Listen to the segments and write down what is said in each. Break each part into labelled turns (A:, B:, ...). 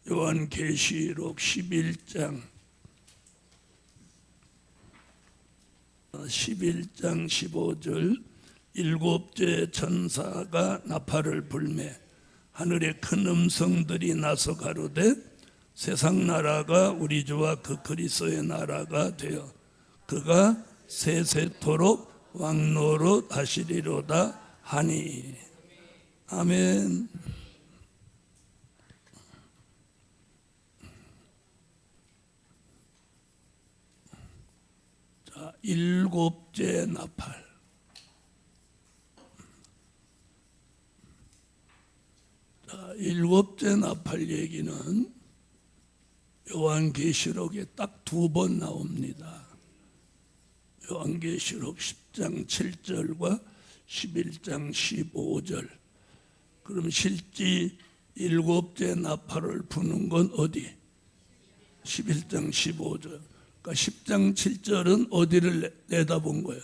A: 요한계시록 11장 15절 일곱째 천사가 나팔을 불매 하늘에 큰 음성들이 나서 가로되 세상 나라가 우리 주와 그 그리스도의 나라가 되어 그가 세세토록 왕노로 하시리로다 하니. 아멘. 자, 일곱째 나팔. 자, 일곱째 나팔 얘기는 요한계시록에 딱 2번 나옵니다. 요한계시록 10장 7절과 11장 15절. 그럼 실제 일곱째 나팔을 부는 건 어디? 11장 15절. 그러니까 10장 7절은 어디를 내다본 거예요?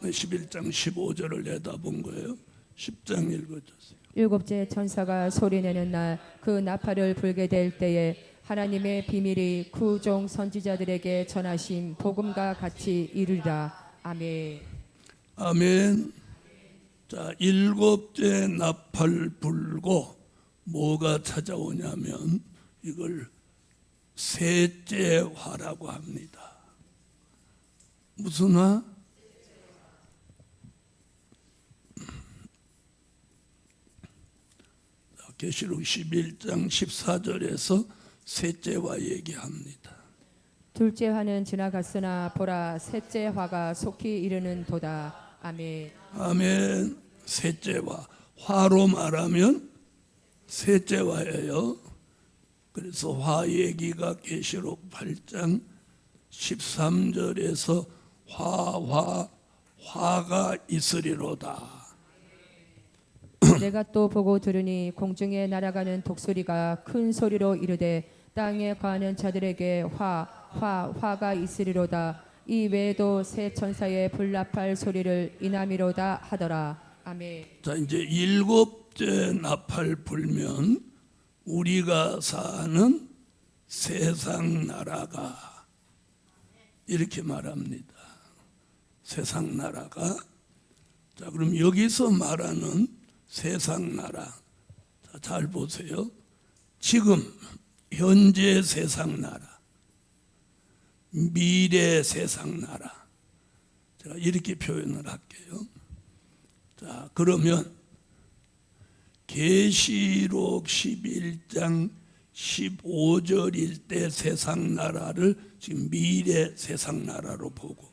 A: 11장 15절을 내다본 거예요. 10장 읽어주세요.
B: 일곱째 천사가 소리내는 날 그 나팔을 불게 될 때에 하나님의 비밀이 그 종 선지자들에게 전하신 복음과 같이 이르리라. 아멘.
A: 아멘. 자, 일곱째 나팔 불고 뭐가 찾아오냐면 이걸 셋째 화라고 합니다. 무슨 화? 계시록 11장 14절에서 셋째 화 얘기합니다.
B: 둘째 화는 지나갔으나 보라 셋째 화가 속히 이르는 도다. 아멘.
A: 아멘. 셋째 화. 화로 말하면 셋째 화예요. 그래서 화 얘기가 계시록 8장 13절에서 화가 있으리로다.
B: 내가 또 보고 들으니 공중에 날아가는 독수리가 큰 소리로 이르되 땅에 거하는 자들에게 화가 있으리로다. 이 외에도 새 천사의 불나팔 소리를 이나미로다 하더라. 아멘.
A: 자, 이제 일곱째 나팔 불면 우리가 사는 세상 나라가 이렇게 말합니다. 세상 나라가. 자, 그럼 여기서 말하는 세상 나라. 자, 잘 보세요. 지금 현재 세상 나라, 미래 세상 나라. 제가 이렇게 표현을 할게요. 자, 그러면 계시록 11장 15절일 때 세상 나라를 지금 미래 세상 나라로 보고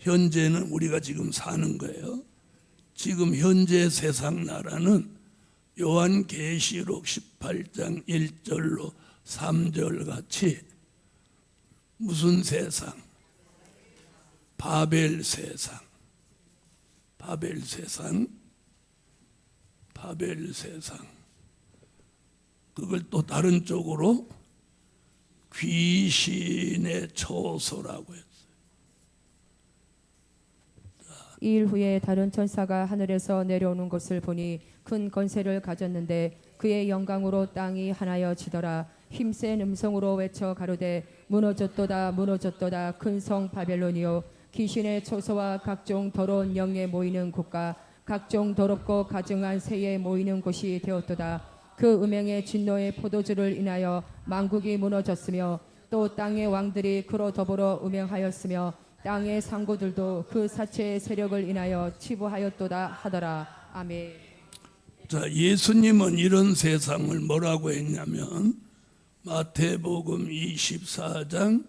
A: 현재는 우리가 지금 사는 거예요. 지금 현재 세상 나라는 요한계시록 18장 1절로 3절 같이 무슨 세상? 바벨 세상. 바벨 세상. 바벨 세상. 그걸 또 다른 쪽으로 귀신의 처소라고 했어요.
B: 이일 후에 다른 천사가 하늘에서 내려오는 것을 보니 큰 권세를 가졌는데 그의 영광으로 땅이 하나여지더라. 힘센 음성으로 외쳐 가로되 무너졌도다 무너졌도다 큰 성 바벨론이요 귀신의 처소와 각종 더러운 영에 모이는 국가 각종 더럽고 가증한 새에 모이는 곳이 되었도다. 그 음행의 진노의 포도주를 인하여 만국이 무너졌으며 또 땅의 왕들이 그로 더불어 음행하였으며 땅의 상고들도 그 사체의 세력을 인하여 치부하였도다 하더라. 아멘.
A: 자, 예수님은 이런 세상을 뭐라고 했냐면 마태복음 24장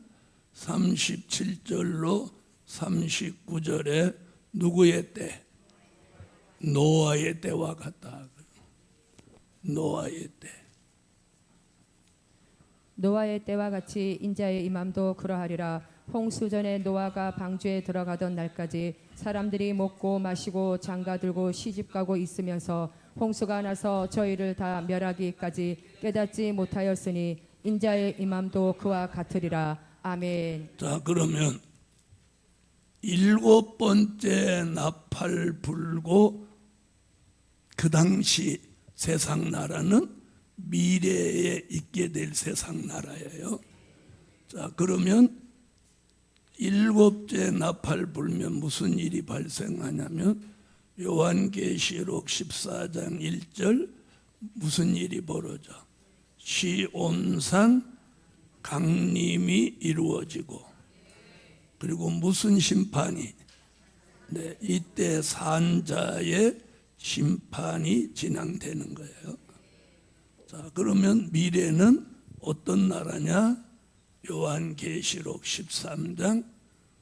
A: 37절로 39절에 누구의 때? 노아의 때와 같다. 노아의 때.
B: 노아의 때와 같이 인자의 임함도 그러하리라. 홍수 전에 노아가 방주에 들어가던 날까지 사람들이 먹고 마시고 장가들고 시집가고 있으면서 홍수가 나서 저희를 다 멸하기까지 깨닫지 못하였으니 인자의 임함도 그와 같으리라. 아멘.
A: 자, 그러면 일곱 번째 나팔 불고 그 당시 세상 나라는 미래에 있게 될 세상 나라예요. 자, 그러면 일곱째 나팔 불면 무슨 일이 발생하냐면 요한계시록 14장 1절 무슨 일이 벌어져? 시온산 강림이 이루어지고, 그리고 무슨 심판이? 네, 이때 산자의 심판이 진행되는 거예요. 자, 그러면 미래는 어떤 나라냐? 요한계시록 13장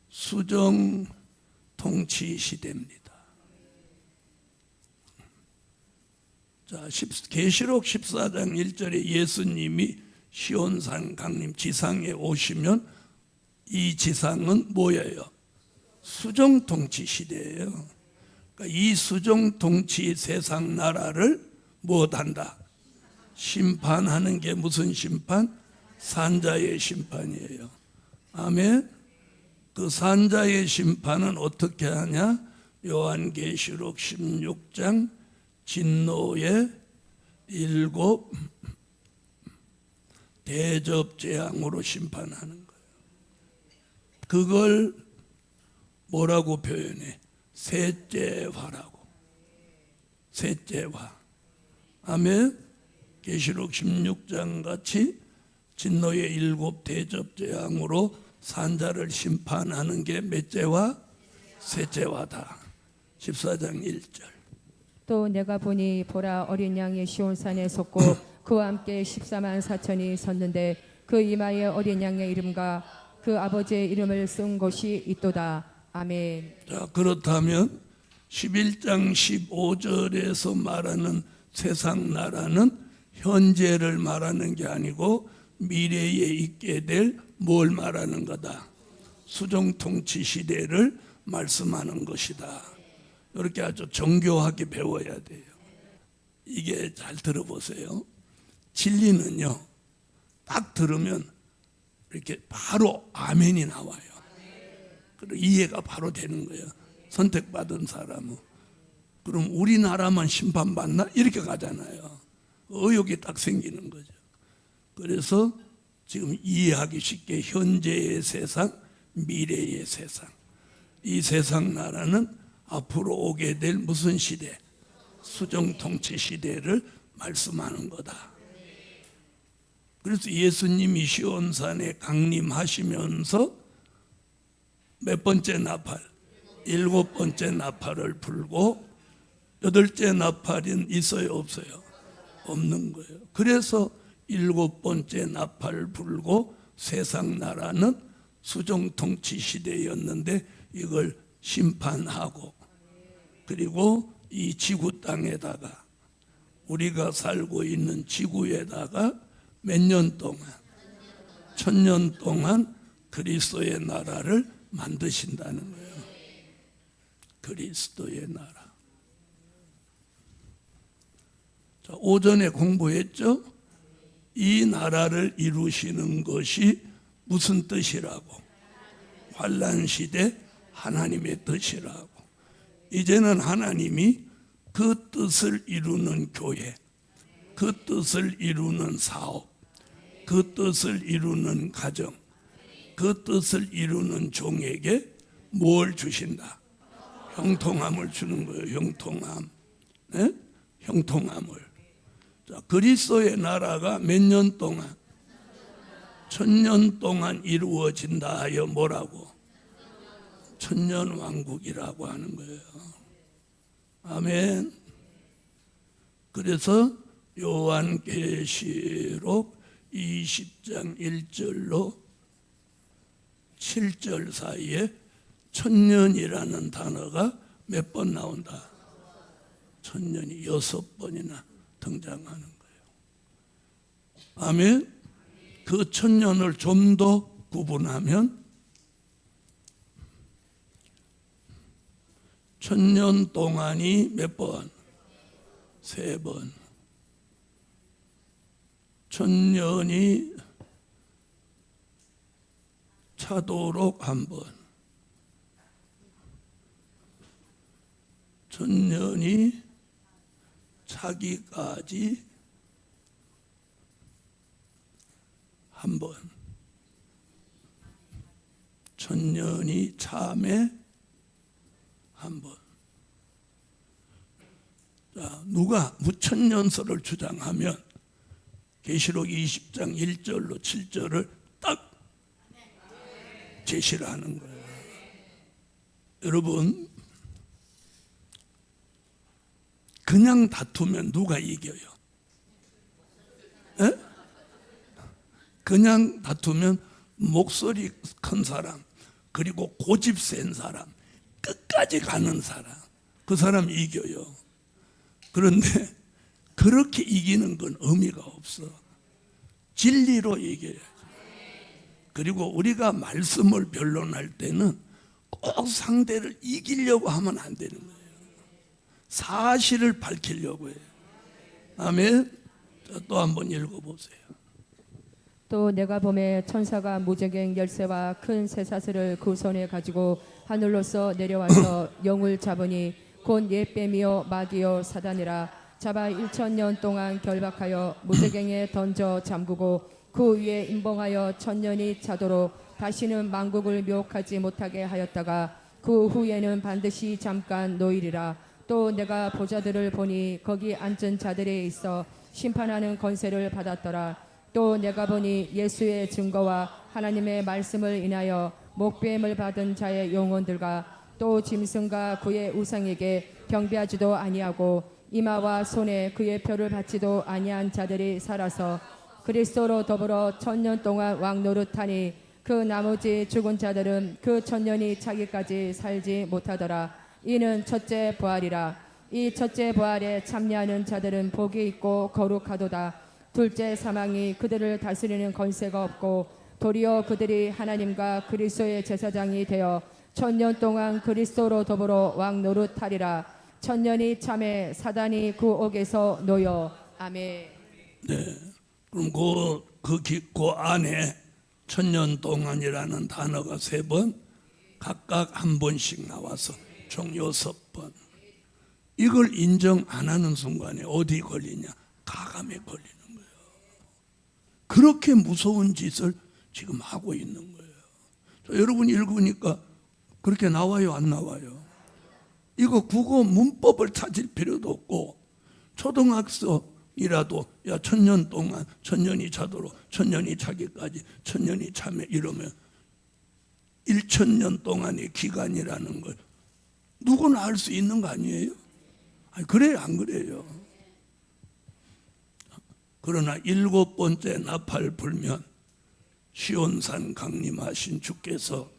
A: 수정 통치 시대입니다. 자, 계시록 14장 1절에 예수님이 시온산 강림 지상에 오시면 이 지상은 뭐예요? 수정 통치 시대예요. 그러니까 이 수정 통치 세상 나라를 무엇한다? 심판하는 게 무슨 심판? 산자의 심판이에요. 아멘. 그 산자의 심판은 어떻게 하냐? 요한계시록 16장 진노의 7 대접재앙으로 심판하는 거예요. 그걸 뭐라고 표현해? 셋째화라고. 셋째화. 아멘. 계시록 16장 같이 진노의 7 대접재앙으로 산자를 심판하는 게 몇째화? 셋째화다. 14장 1절.
B: 또 내가 보니 보라 어린 양이 시온산에 섰고 그와 함께 14만 4천이 섰는데 그 이마에 어린 양의 이름과 그 아버지의 이름을 쓴 곳이 있도다. 아멘.
A: 자, 그렇다면 11장 15절에서 말하는 세상 나라는 현재를 말하는 게 아니고 미래에 있게 될 뭘 말하는 거다? 수정 통치 시대를 말씀하는 것이다. 이렇게 아주 정교하게 배워야 돼요. 이게 잘 들어보세요. 진리는요, 딱 들으면 이렇게 바로 아멘이 나와요. 그리고 이해가 바로 되는 거예요. 선택받은 사람은. 그럼 우리나라만 심판받나? 이렇게 가잖아요. 의욕이 딱 생기는 거죠. 그래서 지금 이해하기 쉽게 현재의 세상, 미래의 세상, 이 세상 나라는 앞으로 오게 될 무슨 시대? 수정 통치 시대를 말씀하는 거다. 그래서 예수님이 시온산에 강림하시면서 몇 번째 나팔? 7번째 나팔을 불고 8째 나팔은 있어요, 없어요? 없는 거예요. 그래서 7번째 나팔 불고 세상 나라는 수정 통치 시대였는데 이걸 심판하고, 그리고 이 지구 땅에다가 우리가 살고 있는 지구에다가 몇 년 동안? 1000년 동안 그리스도의 나라를 만드신다는 거예요. 그리스도의 나라. 자, 오전에 공부했죠? 이 나라를 이루시는 것이 무슨 뜻이라고? 환난 시대 하나님의 뜻이라고. 이제는 하나님이 그 뜻을 이루는 교회, 그 뜻을 이루는 사업, 그 뜻을 이루는 가정, 그 뜻을 이루는 종에게 뭘 주신다? 형통함을 주는 거예요. 형통함. 네? 형통함을. 자, 그리스도의 나라가 몇 년 동안? 1000년 동안 이루어진다 하여 뭐라고? 천년왕국이라고 하는 거예요. 아멘. 그래서 요한계시록 20장 1절로 7절 사이에 천년이라는 단어가 몇 번 나온다? 천년이 6번이나 등장하는 거예요. 아멘. 그 천년을 좀 더 구분하면 1000년 동안이 몇 번? 3번. 1000년이 차도록 1번. 1000년이 차기까지 한 번, 천년이 참에 한 번. 자, 누가 무천년설을 주장하면 계시록 20장 1절로 7절을 딱 제시를 하는 거예요. 여러분, 그냥 다투면 누가 이겨요? 에? 그냥 다투면 목소리 큰 사람, 그리고 고집 센 사람, 끝까지 가는 사람, 그 사람 이겨요. 그런데 그렇게 이기는 건 의미가 없어. 진리로 이겨야죠. 그리고 우리가 말씀을 변론할 때는 꼭 상대를 이기려고 하면 안 되는 거예요. 사실을 밝히려고 해요. 아멘. 또 한번 읽어보세요.
B: 또 내가 보매 천사가 무저갱 열쇠와 큰 쇠사슬을 그 손에 가지고 하늘로서 내려와서 영을 잡으니 곧 옛뱀이요 마귀요 사단이라. 잡아 1000년 동안 결박하여 무저갱에 던져 잠그고 그 위에 임봉하여 1000년이 차도록 다시는 만국을 미혹하지 못하게 하였다가 그 후에는 반드시 잠깐 노이리라. 또 내가 보좌들을 보니 거기 앉은 자들에 있어 심판하는 권세를 받았더라. 또 내가 보니 예수의 증거와 하나님의 말씀을 인하여 목배임을 받은 자의 영혼들과 또 짐승과 그의 우상에게 경배하지도 아니하고 이마와 손에 그의 표를 받지도 아니한 자들이 살아서 그리스도로 더불어 1000년 동안 왕노릇하니 그 나머지 죽은 자들은 그 1000년이 차기까지 살지 못하더라. 이는 첫째 부활이라. 이 첫째 부활에 참여하는 자들은 복이 있고 거룩하도다. 둘째 사망이 그들을 다스리는 권세가 없고 도리어 그들이 하나님과 그리스도의 제사장이 되어 1000년 동안 그리스도로 더불어 왕노릇하리라. 1000년이 참에 사단이 그 옥에서 놓여. 아멘.
A: 네. 그럼 그 안에 1000년 동안이라는 단어가 3번, 각각 한 번씩 나와서 총 6번. 이걸 인정 안 하는 순간에 어디 걸리냐? 가감에 걸리는 거예요. 그렇게 무서운 짓을 지금 하고 있는 거예요. 자, 여러분 읽으니까 그렇게 나와요, 안 나와요? 이거 국어 문법을 찾을 필요도 없고 초등학생이라도 야 1000년 동안 1000년이 차도록 1000년이 차기까지 1000년이 참에 이러면 1000년 동안의 기간이라는 걸 누구나 알 수 있는 거 아니에요? 아니, 그래요, 안 그래요? 그러나 7번째 나팔 불면 시온산 강림하신 주께서,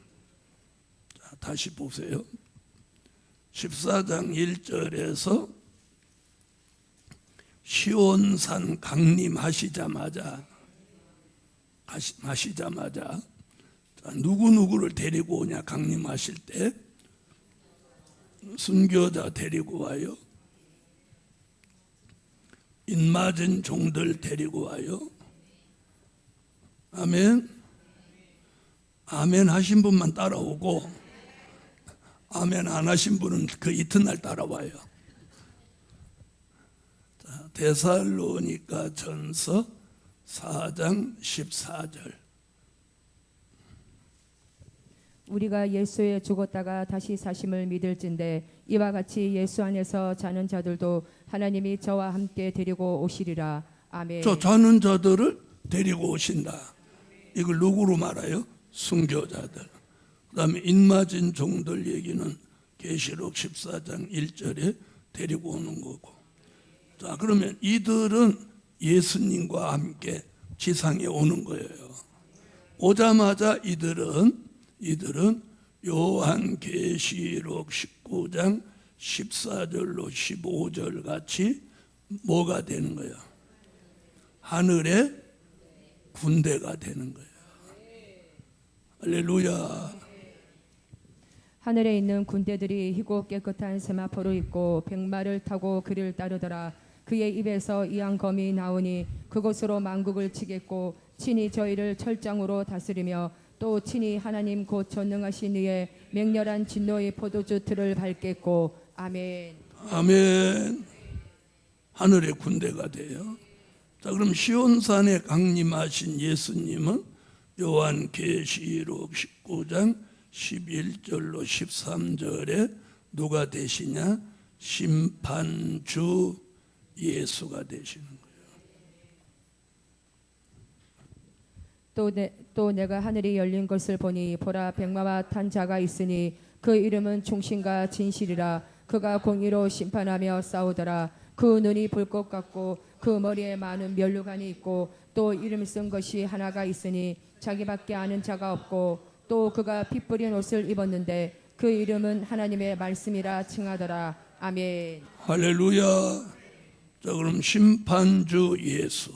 A: 자, 다시 보세요. 14장 1절에서 시온산 강림하시자마자 누구누구를 데리고 오냐? 강림하실 때 순교자 데리고 와요. 인맞은 종들 데리고 와요. 아멘. 아멘 하신 분만 따라오고 아멘 안 하신 분은 그 이튿날 따라와요. 자, 데살로니가 전서 4장 14절.
B: 우리가 예수에 죽었다가 다시 사심을 믿을진대 이와 같이 예수 안에서 자는 자들도 하나님이 저와 함께 데리고 오시리라. 아멘.
A: 저 자는 자들을 데리고 오신다. 이걸 누구로 말해요? 순교자들. 그 다음에 인맞은 종들 얘기는 계시록 14장 1절에 데리고 오는 거고. 자, 그러면 이들은 예수님과 함께 지상에 오는 거예요. 오자마자 이들은 요한계시록 19장 14절로 15절 같이 뭐가 되는 거예요? 하늘의 군대가 되는 거예요. 할렐루야.
B: 하늘에 있는 군대들이 희고 깨끗한 세마포를 입고 백마를 타고 그를 따르더라. 그의 입에서 이항검이 나오니 그곳으로 만국을 치겠고 친히 저희를 철장으로 다스리며 또 친히 하나님 곧 전능하신 이의 맹렬한 진노의 포도주 틀을 밟겠고. 아멘.
A: 아멘. 하늘의 군대가 돼요. 자, 그럼 시온산에 강림하신 예수님은 요한계시록 19장 11절로 13절에 누가 되시냐? 심판주 예수가 되시는 거예요.
B: 또 내가 하늘이 열린 것을 보니 보라 백마와 탄 자가 있으니 그 이름은 충신과 진실이라. 그가 공의로 심판하며 싸우더라. 그 눈이 불꽃 같고 그 머리에 많은 면류관이 있고 또 이름 쓴 것이 하나가 있으니 자기밖에 아는 자가 없고 또 그가 피 뿌린 옷을 입었는데 그 이름은 하나님의 말씀이라 칭하더라. 아멘.
A: 할렐루야. 자, 그럼 심판주 예수,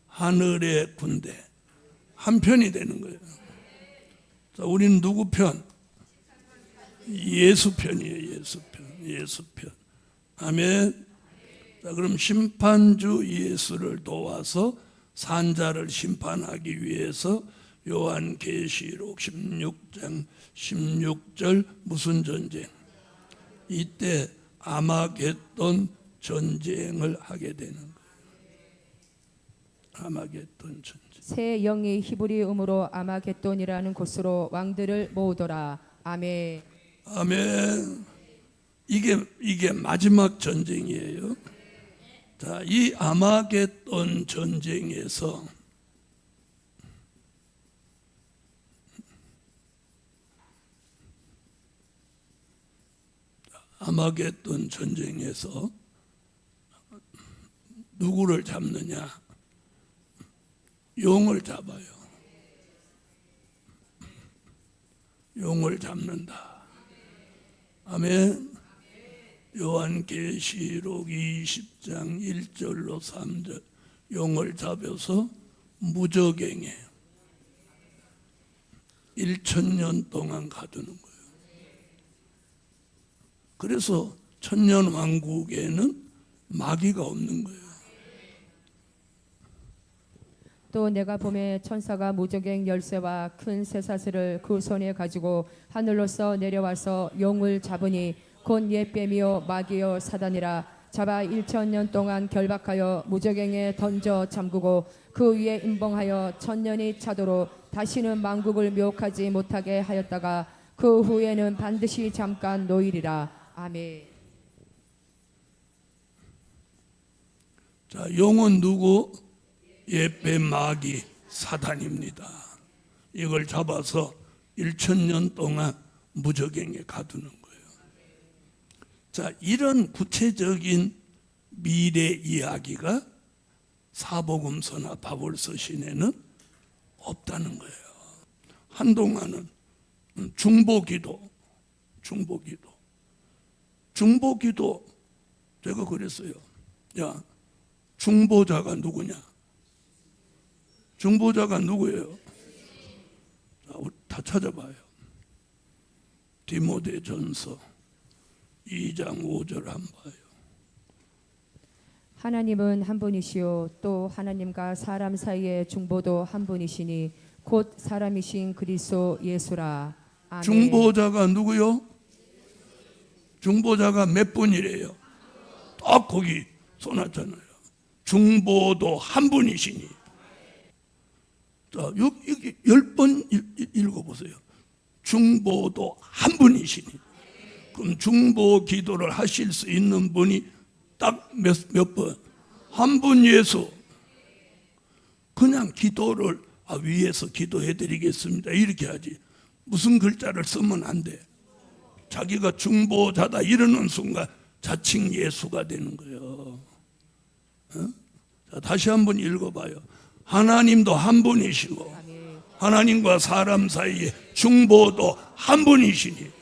A: 하늘의 군대 한 편이 되는 거예요. 자, 우리는 누구 편? 예수 편이에요. 예수 편. 예수 편. 아멘. 자, 그럼 심판주 예수를 도와서 산자를 심판하기 위해서 요한계시록 16장 16절 무슨 전쟁? 이때 아마겟돈 전쟁을 하게 되는 거예요. 아마겟돈 전쟁.
B: 새 영이 히브리음으로 아마겟돈이라는 곳으로 왕들을 모으더라. 아멘.
A: 아멘. 이게 마지막 전쟁이에요. 자, 이 아마겟돈 전쟁에서 누구를 잡느냐? 용을 잡아요. 용을 잡는다. 아멘. 요한계시록 20장 1절로 3절 용을 잡아서 무적행에 1000년 동안 가두는 거예요. 그래서 천년왕국에는 마귀가 없는 거예요.
B: 또 내가 보매 천사가 무적행 열쇠와 큰 쇠사슬을 그 손에 가지고 하늘로서 내려와서 용을 잡으니 곧 옛뱀이요 마귀요 사단이라. 잡아 1000년 동안 결박하여 무적행에 던져 잠그고 그 위에 임봉하여 1000년이 차도록 다시는 만국을 묘하지 못하게 하였다가 그 후에는 반드시 잠깐 노이리라. 아멘.
A: 자, 용은 누구? 옛뱀 마귀 사단입니다. 이걸 잡아서 1000년 동안 무적행에 가두는 거예요. 자, 이런 구체적인 미래 이야기가 사복음서나 바볼서 신에는 없다는 거예요. 한동안은 중보기도 제가 그랬어요. 야, 중보자가 누구냐? 중보자가 누구예요? 다 찾아봐요. 디모데전서 2장 5절 한번 봐요.
B: 하나님은 한 분이시요 또 하나님과 사람 사이의 중보도 한 분이시니 곧 사람이신 그리스도 예수라. 아멘.
A: 중보자가 누구요? 중보자가 몇 분이래요? 딱 거기 써놨잖아요. 중보도 한 분이시니. 자, 여기 10번 읽어보세요. 중보도 한 분이시니. 그럼 중보 기도를 하실 수 있는 분이 딱 몇 번? 한 분 예수. 그냥 기도를 위에서 기도해 드리겠습니다 이렇게 하지. 무슨 글자를 쓰면 안 돼. 자기가 중보자다 이러는 순간 자칭 예수가 되는 거예요. 자, 다시 한번 읽어봐요. 하나님도 한 분이시고 하나님과 사람 사이에 중보도 한 분이시니.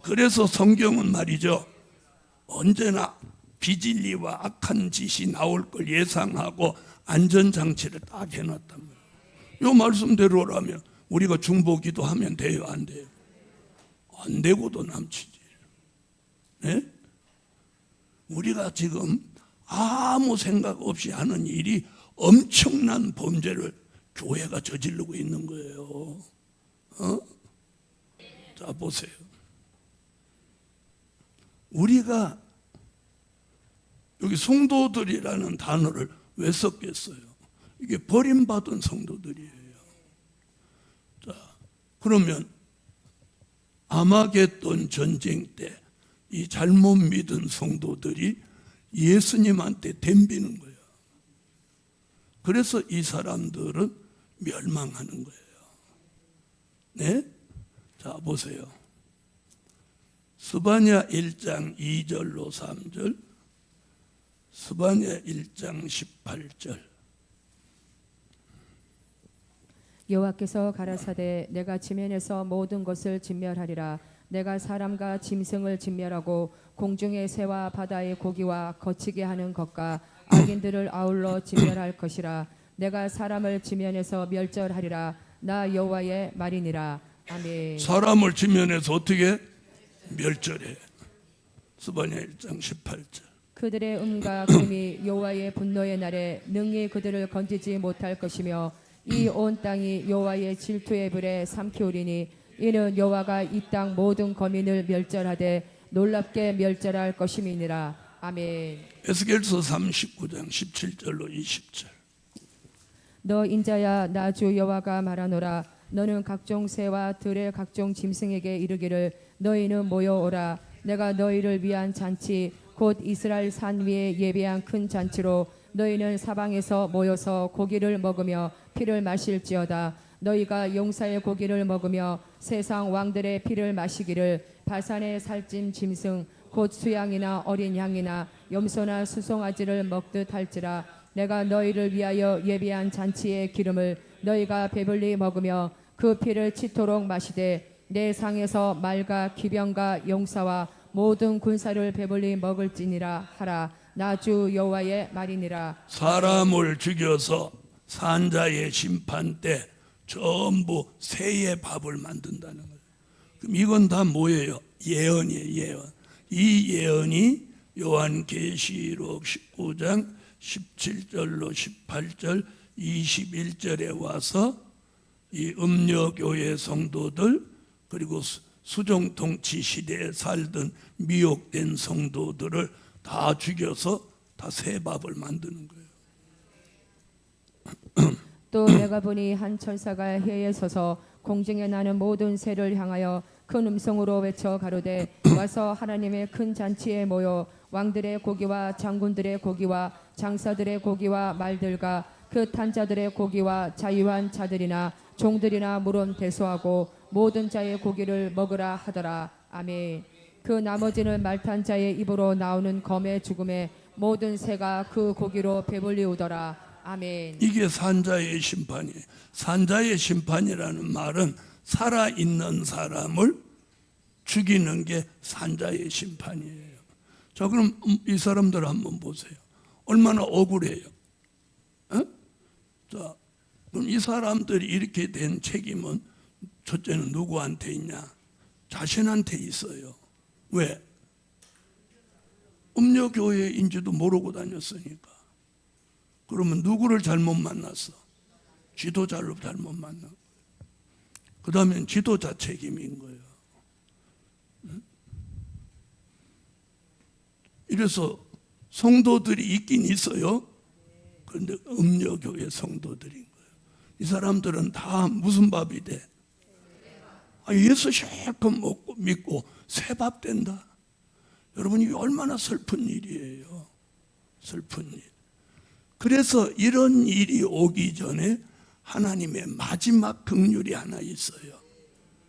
A: 그래서 성경은 말이죠, 언제나 비진리와 악한 짓이 나올 걸 예상하고 안전장치를 딱 해놨단 말이에요. 이 말씀대로라면 우리가 중보기도 하면 돼요, 안 돼요? 안 되고도 남치지. 네? 우리가 지금 아무 생각 없이 하는 일이 엄청난 범죄를 교회가 저지르고 있는 거예요. 자, 보세요. 우리가 여기 성도들이라는 단어를 왜 썼겠어요? 이게 버림받은 성도들이에요. 자, 그러면 아마겟돈 전쟁 때 이 잘못 믿은 성도들이 예수님한테 덤비는 거예요. 그래서 이 사람들은 멸망하는 거예요. 네? 자, 보세요. 스바냐 1장 2절로 3절, 스바냐 1장 18절.
B: 여호와께서 가라사대 내가 지면에서 모든 것을 진멸하리라. 내가 사람과 짐승을 진멸하고 공중의 새와 바다의 고기와 거치게 하는 것과 악인들을 아울러 진멸할 것이라. 내가 사람을 지면에서 멸절하리라. 나 여호와의 말이니라. 아멘.
A: 사람을 지면에서 어떻게 멸절해? 스바냐 1장 18절.
B: 그들의 음과 금이 여호와의 분노의 날에 능히 그들을 건지지 못할 것이며 이 온 땅이 여호와의 질투의 불에 삼키우리니 이는 여호와가 이 땅 모든 거민을 멸절하되 놀랍게 멸절할 것임이니라. 아멘.
A: 에스겔서 39장 17절로 20절.
B: 너 인자야 나 주 여호와가 말하노라. 너는 각종 새와 들의 각종 짐승에게 이르기를 너희는 모여오라. 내가 너희를 위한 잔치 곧 이스라엘 산 위에 예배한 큰 잔치로 너희는 사방에서 모여서 고기를 먹으며 피를 마실지어다. 너희가 용사의 고기를 먹으며 세상 왕들의 피를 마시기를 바산의 살찐 짐승 곧 수양이나 어린 양이나 염소나 수송아지를 먹듯 할지라. 내가 너희를 위하여 예비한 잔치의 기름을 너희가 배불리 먹으며 그 피를 치토록 마시되 내 상에서 말과 기병과 용사와 모든 군사를 배불리 먹을지니라 하라. 나 주 여호와의 말이니라.
A: 사람을 죽여서 산자의 심판 때 전부 새의 밥을 만든다는 거예요. 그럼 이건 다 뭐예요? 예언이에요. 예언. 이 예언이 요한계시록 19장 17절로 18절 21절에 와서 이 음녀교회 성도들 그리고 수정통치 시대에 살던 미혹된 성도들을 다 죽여서 다 새밥을 만드는 거예요.
B: 또 내가 보니 한 천사가 해에 서서 공중에 나는 모든 새를 향하여 큰 음성으로 외쳐 가로되 와서 하나님의 큰 잔치에 모여 왕들의 고기와 장군들의 고기와 장사들의 고기와 말들과 그 탄자들의 고기와 자유한 자들이나 종들이나 물은 대소하고 모든 자의 고기를 먹으라 하더라. 아멘. 그 나머지는 말탄 자의 입으로 나오는 검의 죽음에 모든 새가 그 고기로 배불리 오더라. 아멘.
A: 이게 산자의 심판이에요. 산자의 심판이라는 말은 살아있는 사람을 죽이는 게 산자의 심판이에요. 자, 그럼 이 사람들 한번 보세요. 얼마나 억울해요. 어? 자, 그럼 이 사람들이 이렇게 된 책임은 첫째는 누구한테 있냐? 자신한테 있어요. 왜? 음녀교회인지도 모르고 다녔으니까. 그러면 누구를 잘못 만났어? 지도자를 잘못 만나고. 그 다음엔 지도자 책임인 거예요. 이래서 성도들이 있긴 있어요. 그런데 음녀교회 성도들인 거예요. 이 사람들은 다 무슨 밥이 돼? 예수 실컷 먹고 믿고 새밥 된다. 여러분, 이게 얼마나 슬픈 일이에요. 슬픈 일. 그래서 이런 일이 오기 전에 하나님의 마지막 긍휼이 하나 있어요.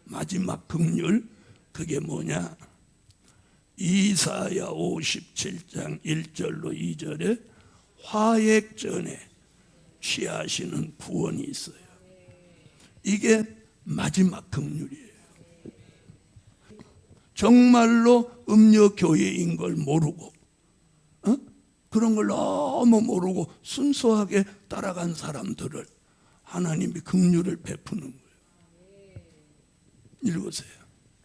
A: 마지막 긍휼, 그게 뭐냐? 이사야 57장 1절로 2절에 화액 전에 취하시는 구원이 있어요. 이게 마지막 긍휼이에요. 정말로 음녀교회인 걸 모르고 그런 걸 너무 모르고 순수하게 따라간 사람들을 하나님이 긍휼을 베푸는 거예요. 읽으세요.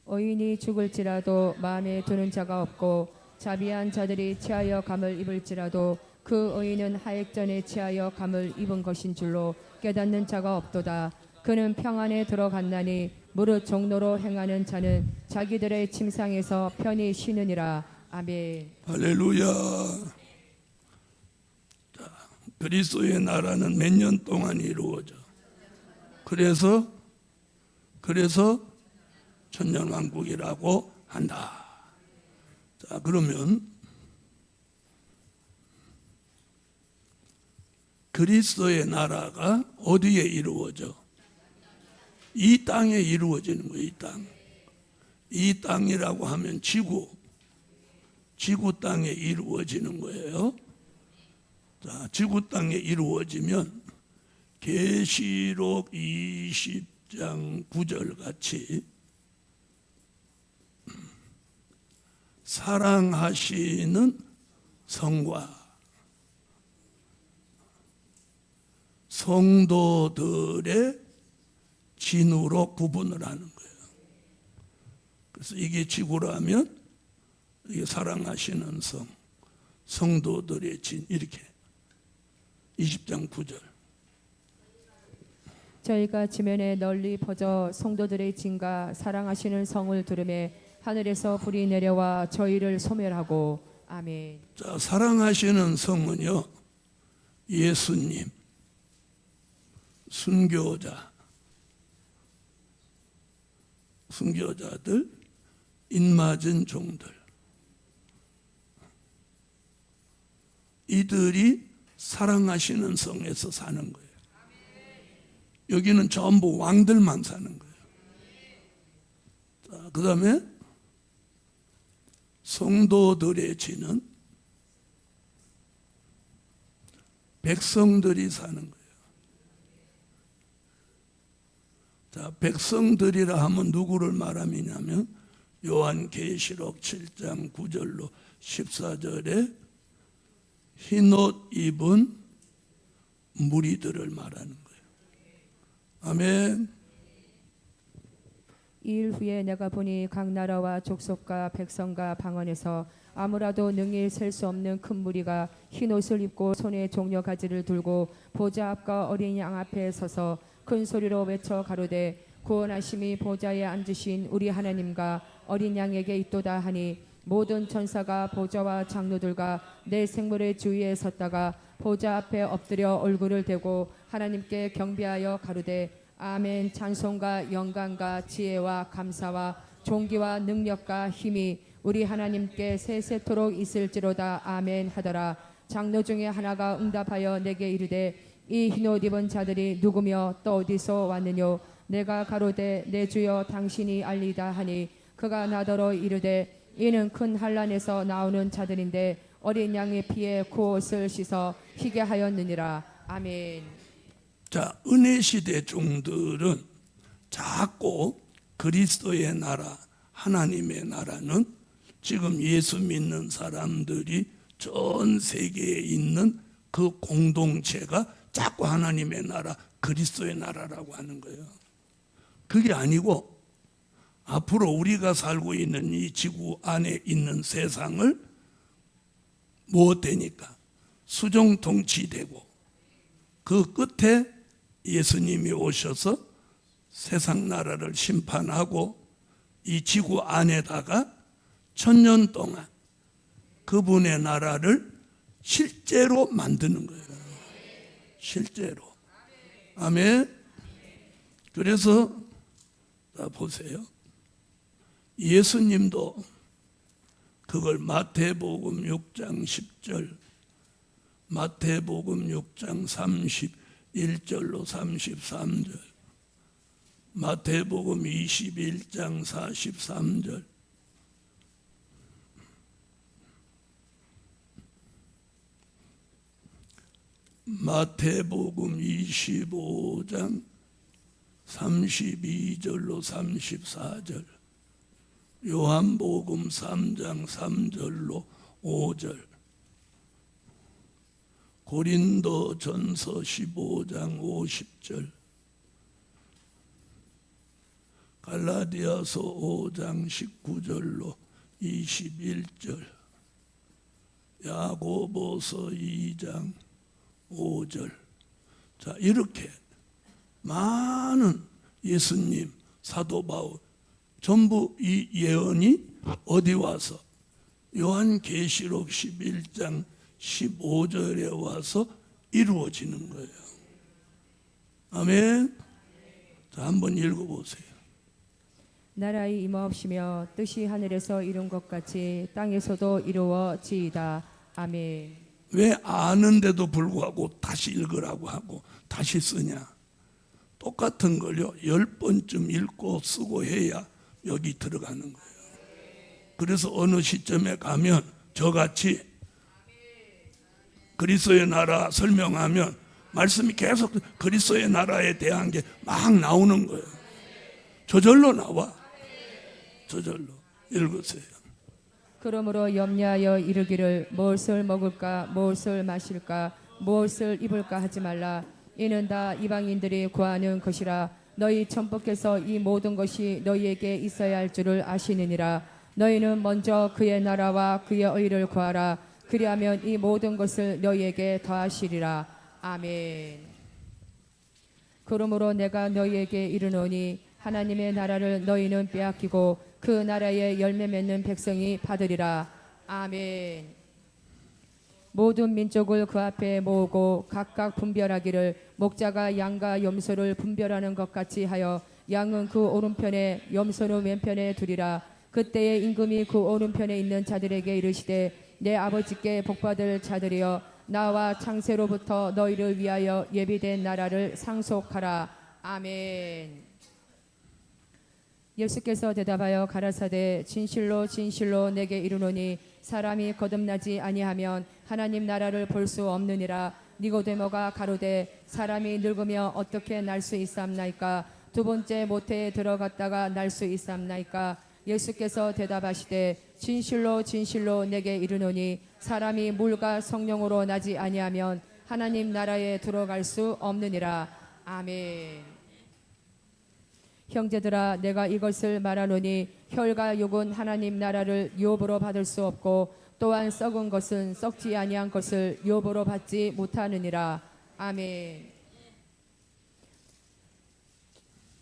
B: 의인이 죽을지라도 마음에 드는 자가 없고 자비한 자들이 취하여 감을 입을지라도 그 의인은 하액전에 취하여 감을 입은 것인 줄로 깨닫는 자가 없도다. 그는 평안에 들어갔나니 무릇 종로로 행하는 자는 자기들의 침상에서 편히 쉬느니라. 아멘.
A: 할렐루야. 자, 그리스도의 나라는 몇 년 동안 이루어져. 그래서 천년왕국이라고 한다. 자, 그러면 그리스도의 나라가 어디에 이루어져? 이 땅에 이루어지는 거예요. 이 땅. 이 땅이라고 하면 지구 땅에 이루어지는 거예요. 자, 지구 땅에 이루어지면 계시록 20장 9절 같이 사랑하시는 성과 성도들의 진으로 구분을 하는 거예요. 그래서 이게 지구라면 이게 사랑하시는 성도들의 진, 이렇게 20장 9절.
B: 저희가 지면에 널리 퍼져 성도들의 진과 사랑하시는 성을 들음에 하늘에서 불이 내려와 저희를 소멸하고. 아멘.
A: 자, 사랑하시는 성은요, 예수님, 순교자들, 인맞은 종들, 이들이 사랑하시는 성에서 사는 거예요. 여기는 전부 왕들만 사는 거예요. 자, 그 다음에 성도들의 진은 백성들이 사는 거예요. 자, 백성들이라 하면 누구를 말하냐면 요한계시록 7장 9절로 14절에 흰옷 입은 무리들을 말하는 거예요. 아멘.
B: 이일 후에 내가 보니 각 나라와 족속과 백성과 방언에서 아무라도 능히 셀 수 없는 큰 무리가 흰 옷을 입고 손에 종려 가지를 들고 보좌 앞과 어린 양 앞에 서서 큰 소리로 외쳐 가로되 구원하심이 보좌에 앉으신 우리 하나님과 어린 양에게 있도다 하니 모든 천사가 보좌와 장로들과 내 생물의 주위에 섰다가 보좌 앞에 엎드려 얼굴을 대고 하나님께 경배하여 가로되 아멘. 찬송과 영광과 지혜와 감사와 존귀와 능력과 힘이 우리 하나님께 세세토록 있을지로다. 아멘 하더라. 장로 중에 하나가 응답하여 내게 이르되 이 흰옷 입은 자들이 누구며 또 어디서 왔느뇨? 내가 가로되 내 주여 당신이 알리다 하니 그가 나더러 이르되 이는 큰 환난에서 나오는 자들인데 어린 양의 피에 그 옷을 씻어 희게 하였느니라. 아멘.
A: 자, 은혜 시대 종들은 자꾸 그리스도의 나라, 하나님의 나라는 지금 예수 믿는 사람들이 전 세계에 있는 그 공동체가 자꾸 하나님의 나라, 그리스도의 나라라고 하는 거예요. 그게 아니고 앞으로 우리가 살고 있는 이 지구 안에 있는 세상을 무엇되니까 수정통치되고 그 끝에 예수님이 오셔서 세상 나라를 심판하고 이 지구 안에다가 1000년 동안 그분의 나라를 실제로 만드는 거예요. 실제로. 아멘. 그래서 자 보세요. 예수님도 그걸 마태복음 6장 10절, 마태복음 6장 31절로 33절, 마태복음 21장 43절, 마태복음 25장 32절로 34절, 요한복음 3장 3절로 5절, 고린도전서 15장 50절, 갈라디아서 5장 19절로 21절, 야고보서 2장 5절. 자, 이렇게 많은 예수님, 사도 바울 전부 이 예언이 어디 와서 요한계시록 11장 15절에 와서 이루어지는 거예요. 아멘. 자, 한번 읽어보세요.
B: 나라의 임하옵시며 뜻이 하늘에서 이룬 것 같이 땅에서도 이루어지이다. 아멘.
A: 왜 아는데도 불구하고 다시 읽으라고 하고 다시 쓰냐? 똑같은 걸요 10번쯤 읽고 쓰고 해야 여기 들어가는 거예요. 그래서 어느 시점에 가면 저같이 그리스도의 나라 설명하면 말씀이 계속 그리스도의 나라에 대한 게 막 나오는 거예요. 저절로 나와. 저절로 읽으세요.
B: 그러므로 염려하여 이르기를 무엇을 먹을까 무엇을 마실까 무엇을 입을까 하지 말라. 이는 다 이방인들이 구하는 것이라. 너희 천부께서 이 모든 것이 너희에게 있어야 할 줄을 아시느니라. 너희는 먼저 그의 나라와 그의 의를 구하라. 그리하면 이 모든 것을 너희에게 더하시리라. 아멘. 그러므로 내가 너희에게 이르노니 하나님의 나라를 너희는 빼앗기고 그 나라의 열매 맺는 백성이 받으리라. 아멘. 모든 민족을 그 앞에 모으고 각각 분별하기를 목자가 양과 염소를 분별하는 것 같이 하여 양은 그 오른편에 염소는 왼편에 두리라. 그때에 임금이 그 오른편에 있는 자들에게 이르시되 내 아버지께 복받을 자들이여 나와 창세로부터 너희를 위하여 예비된 나라를 상속하라. 아멘. 예수께서 대답하여 가라사대 진실로 진실로 내게 이르노니 사람이 거듭나지 아니하면 하나님 나라를 볼 수 없느니라. 니고데모가 가로되 사람이 늙으며 어떻게 날 수 있사옵나이까? 두 번째 모태에 들어갔다가 날 수 있사옵나이까? 예수께서 대답하시되 진실로 진실로 내게 이르노니 사람이 물과 성령으로 나지 아니하면 하나님 나라에 들어갈 수 없느니라. 아멘. 형제들아 내가 이것을 말하노니 혈과 육은 하나님 나라를 유업으로 받을 수 없고 또한 썩은 것은 썩지 아니한 것을 유업으로 받지 못하느니라. 아멘.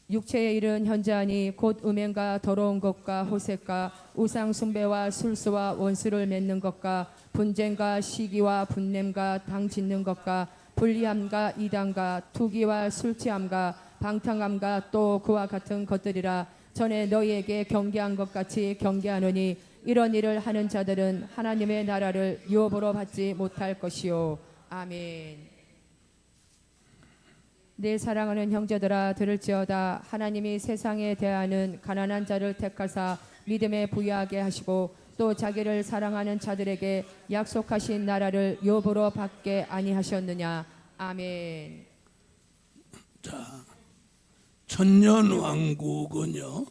B: 육체의 일은 현저하니 곧 음행과 더러운 것과 호색과 우상 숭배와 술수와 원수를 맺는 것과 분쟁과 시기와 분냄과 당 짓는 것과 불리함과 이단과 투기와 술취함과 방탕함과 또 그와 같은 것들이라. 전에 너희에게 경계한 것 같이 경계하노니 이런 일을 하는 자들은 하나님의 나라를 유업으로 받지 못할 것이요. 아멘. 내 사랑하는 형제들아 들을지어다. 하나님이 세상에 대하는 가난한 자를 택하사 믿음에 부유하게 하시고 또 자기를 사랑하는 자들에게 약속하신 나라를 유업으로 받게 아니하셨느냐. 아멘.
A: 자, 천년왕국은요,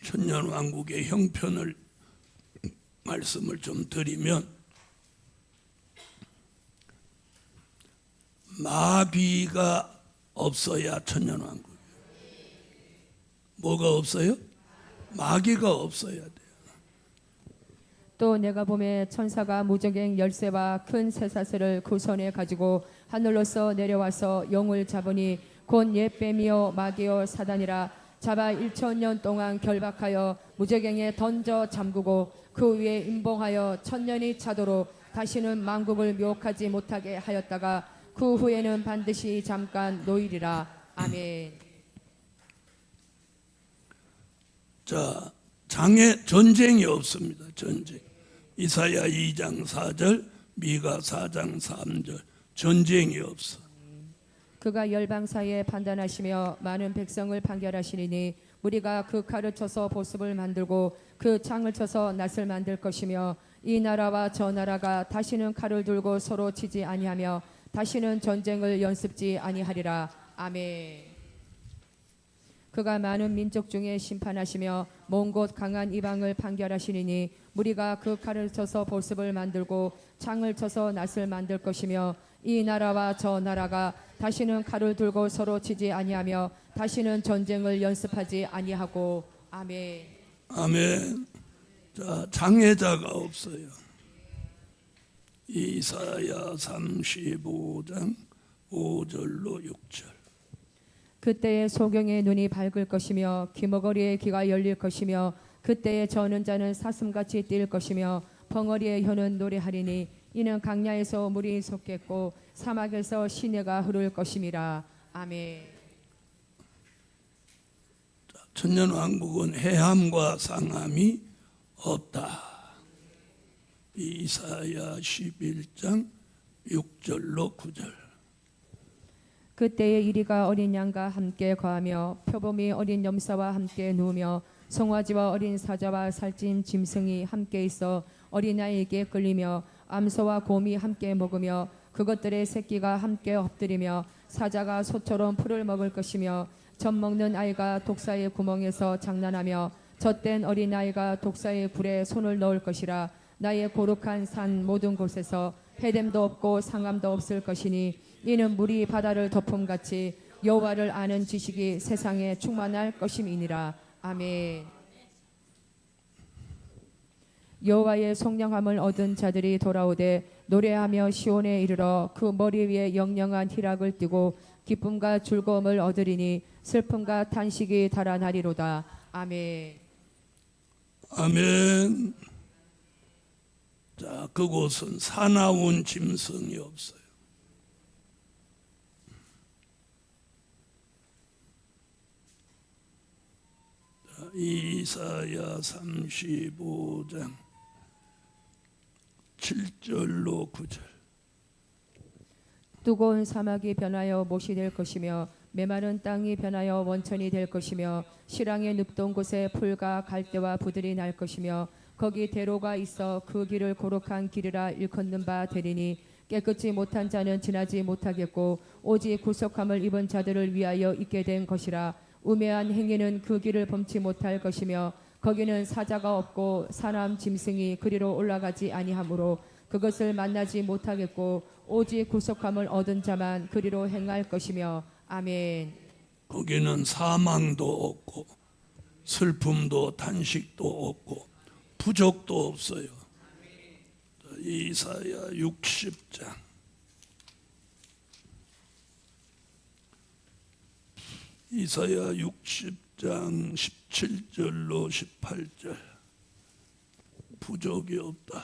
A: 천년왕국의 형편을 말씀을 좀 드리면 마귀가 없어야 천년왕국. 뭐가 없어요? 마귀가 없어야 돼요.
B: 또 내가 보매 천사가 무저갱 열쇠와 큰 쇠사슬을 그 손에 가지고 하늘로서 내려와서 영을 잡으니 곧 옛뱀이요 마귀요 사단이라. 잡아 1000년 동안 결박하여 무저갱에 던져 잠그고 그 위에 임봉하여 1000년이 차도록 다시는 만국을 묘혹하지 못하게 하였다가 그 후에는 반드시 잠깐 놓이리라. 아멘.
A: 자, 전쟁이 없습니다. 전쟁. 이사야 2장 4절, 미가 4장 3절. 전쟁이 없어.
B: 그가 열방 사이에 판단하시며 많은 백성을 판결하시리니 우리가 그 칼을 쳐서 보습을 만들고 그 창을 쳐서 낫을 만들 것이며 이 나라와 저 나라가 다시는 칼을 들고 서로 치지 아니하며 다시는 전쟁을 연습지 아니하리라. 아멘. 그가 많은 민족 중에 심판하시며 먼 곳 강한 이방을 판결하시리니 우리가 그 칼을 쳐서 보습을 만들고 창을 쳐서 낫을 만들 것이며 이 나라와 저 나라가 다시는 칼을 들고 서로 치지 아니하며 다시는 전쟁을 연습하지 아니하고. 아멘.
A: 아멘. 자, 장애자가 없어요. 이사야 35장 5절로 6절.
B: 그때에 소경의 눈이 밝을 것이며 귀머거리의 귀가 열릴 것이며 그때에 저는 자는 사슴같이 뛸 것이며 벙어리의 혀는 노래하리니 이는 강야에서 물이 솟겠고 사막에서 시내가 흐를 것임이라. 아멘.
A: 천년왕국은 해함과 상함이 없다. 이사야 11장 6절로 9절.
B: 그때에 이리가 어린 양과 함께 거하며 표범이 어린 염소와 함께 누우며 송아지와 어린 사자와 살찐 짐승이 함께 있어 어린아이에게 끌리며 암소와 곰이 함께 먹으며 그것들의 새끼가 함께 엎드리며 사자가 소처럼 풀을 먹을 것이며 젖 먹는 아이가 독사의 구멍에서 장난하며 젖된 어린아이가 독사의 불에 손을 넣을 것이라. 나의 거룩한 산 모든 곳에서 해됨도 없고 상함도 없을 것이니 이는 물이 바다를 덮음같이 여호와를 아는 지식이 세상에 충만할 것임이니라. 아멘. 여호와의 성령함을 얻은 자들이 돌아오되 노래하며 시온에 이르러 그 머리 위에 영영한 희락을 띠고 기쁨과 즐거움을 얻으리니 슬픔과 탄식이 달아나리로다. 아멘.
A: 아멘. 자, 그곳은 사나운 짐승이 없어요. 자, 이사야 35장 7절로 9절.
B: 뜨거운 사막이 변하여 못이 될 것이며 메마른 땅이 변하여 원천이 될 것이며 시랑의 늪동 곳에 풀과 갈대와 부들이 날 것이며 거기 대로가 있어 그 길을 거룩한 길이라 일컫는 바 되리니 깨끗이 못한 자는 지나지 못하겠고 오직 구속함을 입은 자들을 위하여 있게 된 것이라. 우매한 행위는 그 길을 범치 못할 것이며 거기는 사자가 없고 사람 짐승이 그리로 올라가지 아니하므로 그것을 만나지 못하겠고 오직 구속함을 얻은 자만 그리로 행할 것이며. 아멘.
A: 거기는 사망도 없고 슬픔도 탄식도 없고 부족도 없어요. 이사야 60장 17절로 18절. 부족이 없다.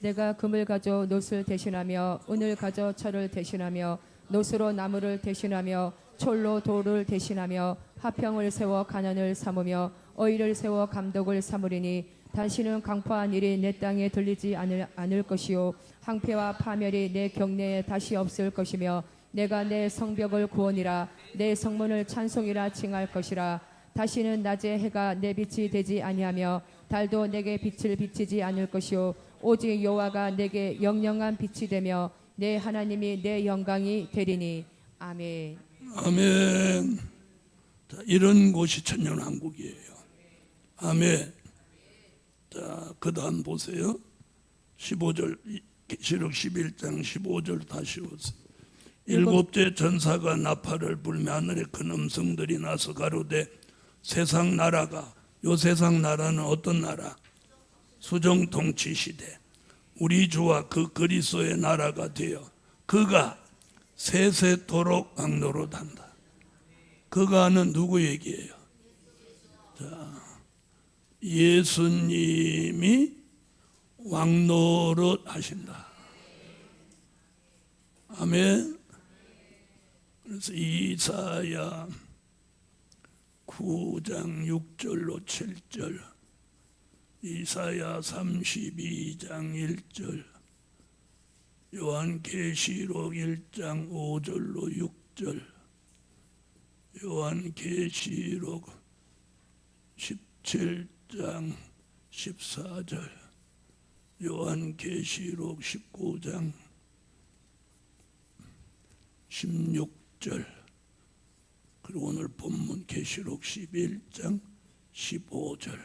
B: 내가 금을 가져 놋을 대신하며 은을 가져 철을 대신하며 놋으로 나무를 대신하며 철로 돌을 대신하며 화평을 세워 가난을 삼으며 어의를 세워 감독을 삼으리니 다시는 강포한 일이 내 땅에 들리지 않을 것이요 황폐와 파멸이 내 경내에 다시 없을 것이며 내가 내 성벽을 구원이라 내 성문을 찬송이라 칭할 것이라. 다시는 낮에 해가 내 빛이 되지 아니하며 달도 내게 빛을 비치지 않을 것이요 오직 여호와가 내게 영영한 빛이 되며 내 하나님이 내 영광이 되리니. 아멘.
A: 아멘. 자, 이런 곳이 천년왕국이에요. 아멘. 자, 그 다음 보세요. 15절, 계시록 11장 15절 다시 오세요. 일곱째 전사가 나팔을 불며 하늘에 큰 음성들이 나서 가로되 세상 나라가, 요 세상 나라는 어떤 나라? 수정통치 시대 우리 주와 그 그리스도의 나라가 되어 그가 세세토록 왕노릇한다. 그가는 누구 얘기예요? 자, 예수님이 왕노릇 하신다. 아멘. 그래서 이사야 9장 6절로 7절, 이사야 32장 1절, 요한계시록 1장 5절로 6절, 요한계시록 17장 14절, 요한계시록 19장 16절, 그리고 오늘 본문 계시록 11장 15절을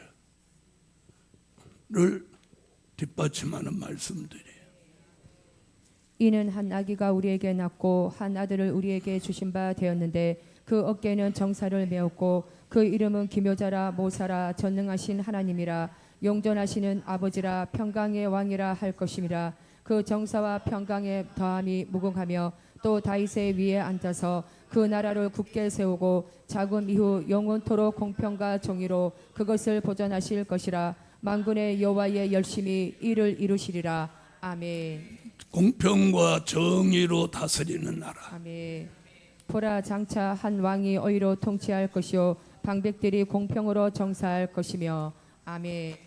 A: 뒷받침하는 말씀들이에요.
B: 이는 한 아기가 우리에게 낳고 한 아들을 우리에게 주신 바 되었는데 그 어깨에는 정사를 메었고 그 이름은 기묘자라 모사라 전능하신 하나님이라 용전하시는 아버지라 평강의 왕이라 할 것임이라. 그 정사와 평강의 더함이 무궁하며 또 다윗의 위에 앉아서 그 나라를 굳게 세우고 자금 이후 영원토록 공평과 정의로 그것을 보전하실 것이라. 만군의 여호와의 열심히 이를 이루시리라. 아멘.
A: 공평과 정의로 다스리는 나라.
B: 아멘. 보라 장차 한 왕이 의로 통치할 것이요 방백들이 공평으로 정사할 것이며 아멘.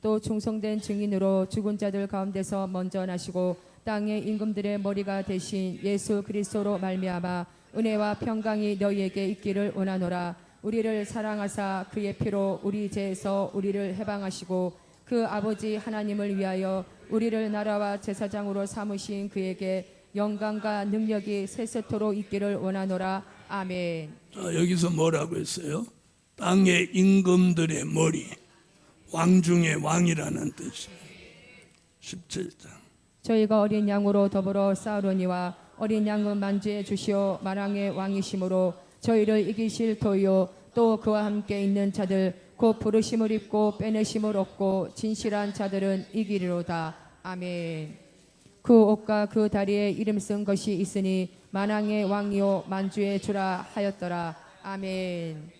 B: 또 충성된 증인으로 죽은 자들 가운데서 먼저 나시고 땅의 임금들의 머리가 되신 예수 그리스도로 말미암아 은혜와 평강이 너희에게 있기를 원하노라. 우리를 사랑하사 그의 피로 우리 죄에서 우리를 해방하시고 그 아버지 하나님을 위하여 우리를 나라와 제사장으로 삼으신 그에게 영광과 능력이 세세토록 있기를 원하노라. 아멘.
A: 자, 여기서 뭐라고 했어요? 땅의 임금들의 머리, 왕 중의 왕이라는 뜻이에요. 17장.
B: 저희가 어린 양으로 더불어 싸우려니와 어린 양은 만주에 주시오 만왕의 왕이심으로 저희를 이기실 도요 또 그와 함께 있는 자들 곧 부르심을 입고 빼내심을 얻고 진실한 자들은 이기리로다. 아멘. 그 옷과 그 다리에 이름 쓴 것이 있으니 만왕의 왕이요 만주의 주라 하였더라. 아멘.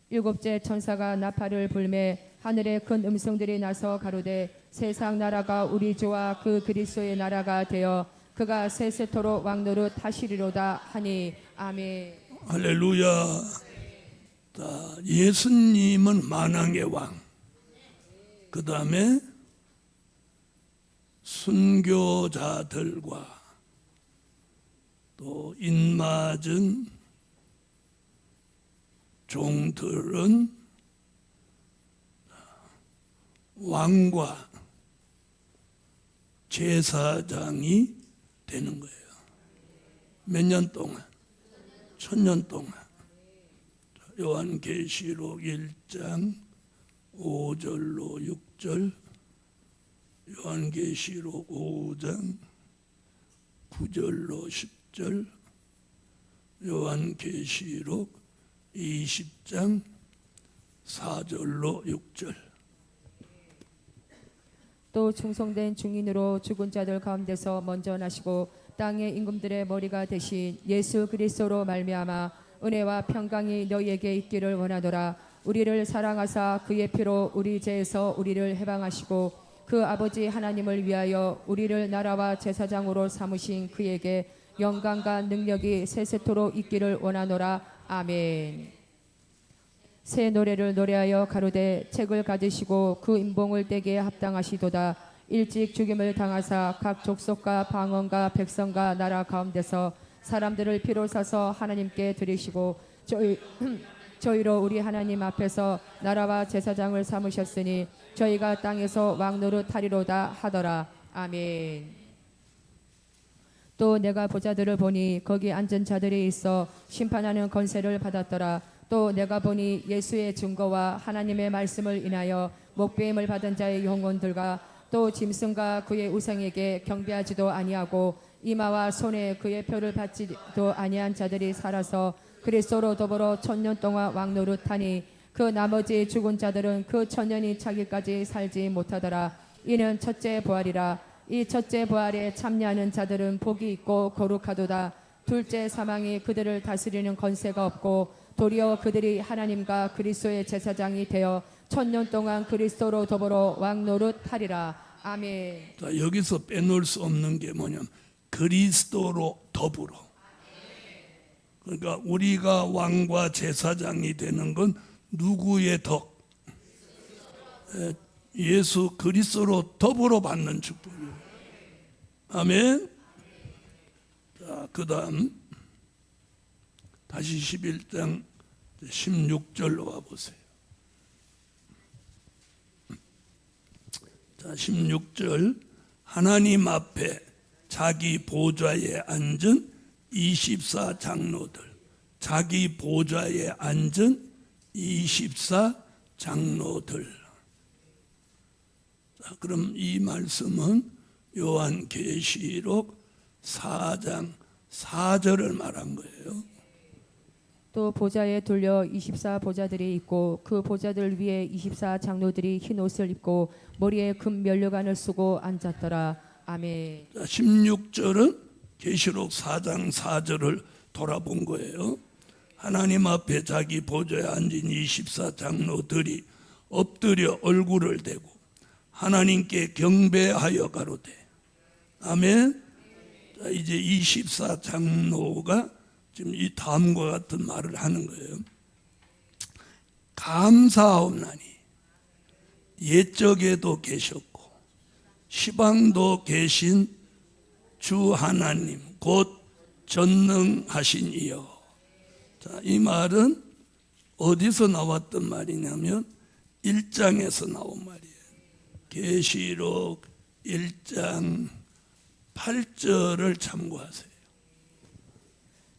B: 일곱째 천사가 나팔을 불매 하늘에 큰 음성들이 나서 가로되 세상 나라가 우리 주와 그 그리스도의 나라가 되어 그가 세세토록 왕노릇 하시리로다 하니 아멘.
A: 할렐루야. 자, 예수님은 만왕의 왕. 그 다음에 순교자들과 또 인맞은 종들은 왕과 제사장이 되는 거예요. 몇 년 동안? 1000년 동안. 요한계시록 1장 5절로 6절, 요한계시록 5장 9절로 10절, 요한계시록 20장 4절로 6절.
B: 또 충성된 증인으로 죽은 자들 가운데서 먼저 나시고 땅의 임금들의 머리가 되신 예수 그리스도로 말미암아 은혜와 평강이 너희에게 있기를 원하노라. 우리를 사랑하사 그의 피로 우리 죄에서 우리를 해방하시고 그 아버지 하나님을 위하여 우리를 나라와 제사장으로 삼으신 그에게 영광과 능력이 세세토록 있기를 원하노라. 아멘. 새 노래를 노래하여 가로되 책을 가지시고 그 인봉을 떼기에 합당하시도다. 일찍 죽임을 당하사 각 족속과 방언과 백성과 나라 가운데서 사람들을 피로 사서 하나님께 드리시고 저희로 우리 하나님 앞에서 나라와 제사장을 삼으셨으니 저희가 땅에서 왕노릇 하리로다 하더라. 아멘. 또 내가 보자들을 보니 거기 앉은 자들이 있어 심판하는 권세를 받았더라. 또 내가 보니 예수의 증거와 하나님의 말씀을 인하여 목배임을 받은 자의 영혼들과 또 짐승과 그의 우상에게 경배하지도 아니하고 이마와 손에 그의 표를 받지도 아니한 자들이 살아서 그리스도로 더불어 1000년 동안 왕노릇하니 그 나머지 죽은 자들은 그 1000년이 차기까지 살지 못하더라. 이는 첫째 부활이라. 이 첫째 부활에 참여하는 자들은 복이 있고 거룩하도다. 둘째 사망이 그들을 다스리는 권세가 없고 도리어 그들이 하나님과 그리스도의 제사장이 되어 1000년 동안 그리스도로 더불어 왕노릇하리라. 아멘.
A: 자, 여기서 빼놓을 수 없는 게 뭐냐면 그리스도로 더불어. 그러니까 우리가 왕과 제사장이 되는 건 누구의 덕? 예수 그리스도로 더불어 받는 축복이에요. 아멘. 자, 그다음 다시 11장 16절로 와 보세요. 자, 16절. 하나님 앞에 자기 보좌에 앉은 24 장로들. 자기 보좌에 앉은 24 장로들. 자, 그럼 이 말씀은 요한계시록 4장 4절을 말한 거예요.
B: 또 보좌에 둘려 24 보좌들이 있고 그 보좌들 위에 24 장로들이 흰 옷을 입고 머리에 금 면류관을 쓰고 앉았더라. 아멘.
A: 자, 16절은 계시록 4장 4절을 돌아본 거예요. 하나님 앞에 자기 보좌에 앉은 24 장로들이 엎드려 얼굴을 대고 하나님께 경배하여 가로되. 아멘. 자, 이제 24장로가 지금 이 다음과 같은 말을 하는 거예요. 감사하옵나니 옛적에도 계셨고 시방도 계신 주 하나님 곧 전능하신 이여. 자, 이 말은 어디서 나왔던 말이냐면 1장에서 나온 말이에요. 계시록 1장 8절을 참고하세요.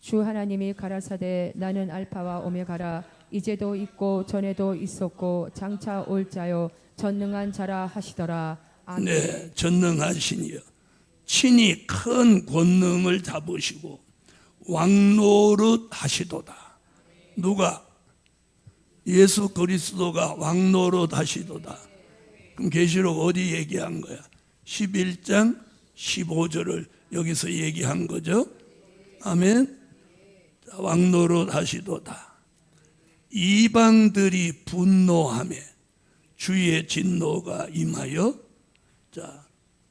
B: 주 하나님이 가라사대 나는 알파와 오메가라 이제도 있고 전에도 있었고 장차 올 자요 전능한 자라 하시더라. 아멘.
A: 네, 전능하시니여 친히 큰 권능을 잡으시고 왕노릇 하시도다. 누가? 예수 그리스도가 왕노릇 하시도다. 그럼 계시록 어디 얘기한 거야? 11장 15절을 여기서 얘기한 거죠. 아멘. 왕노릇 하시도다. 이방들이 분노하며 주의 진노가 임하여. 자,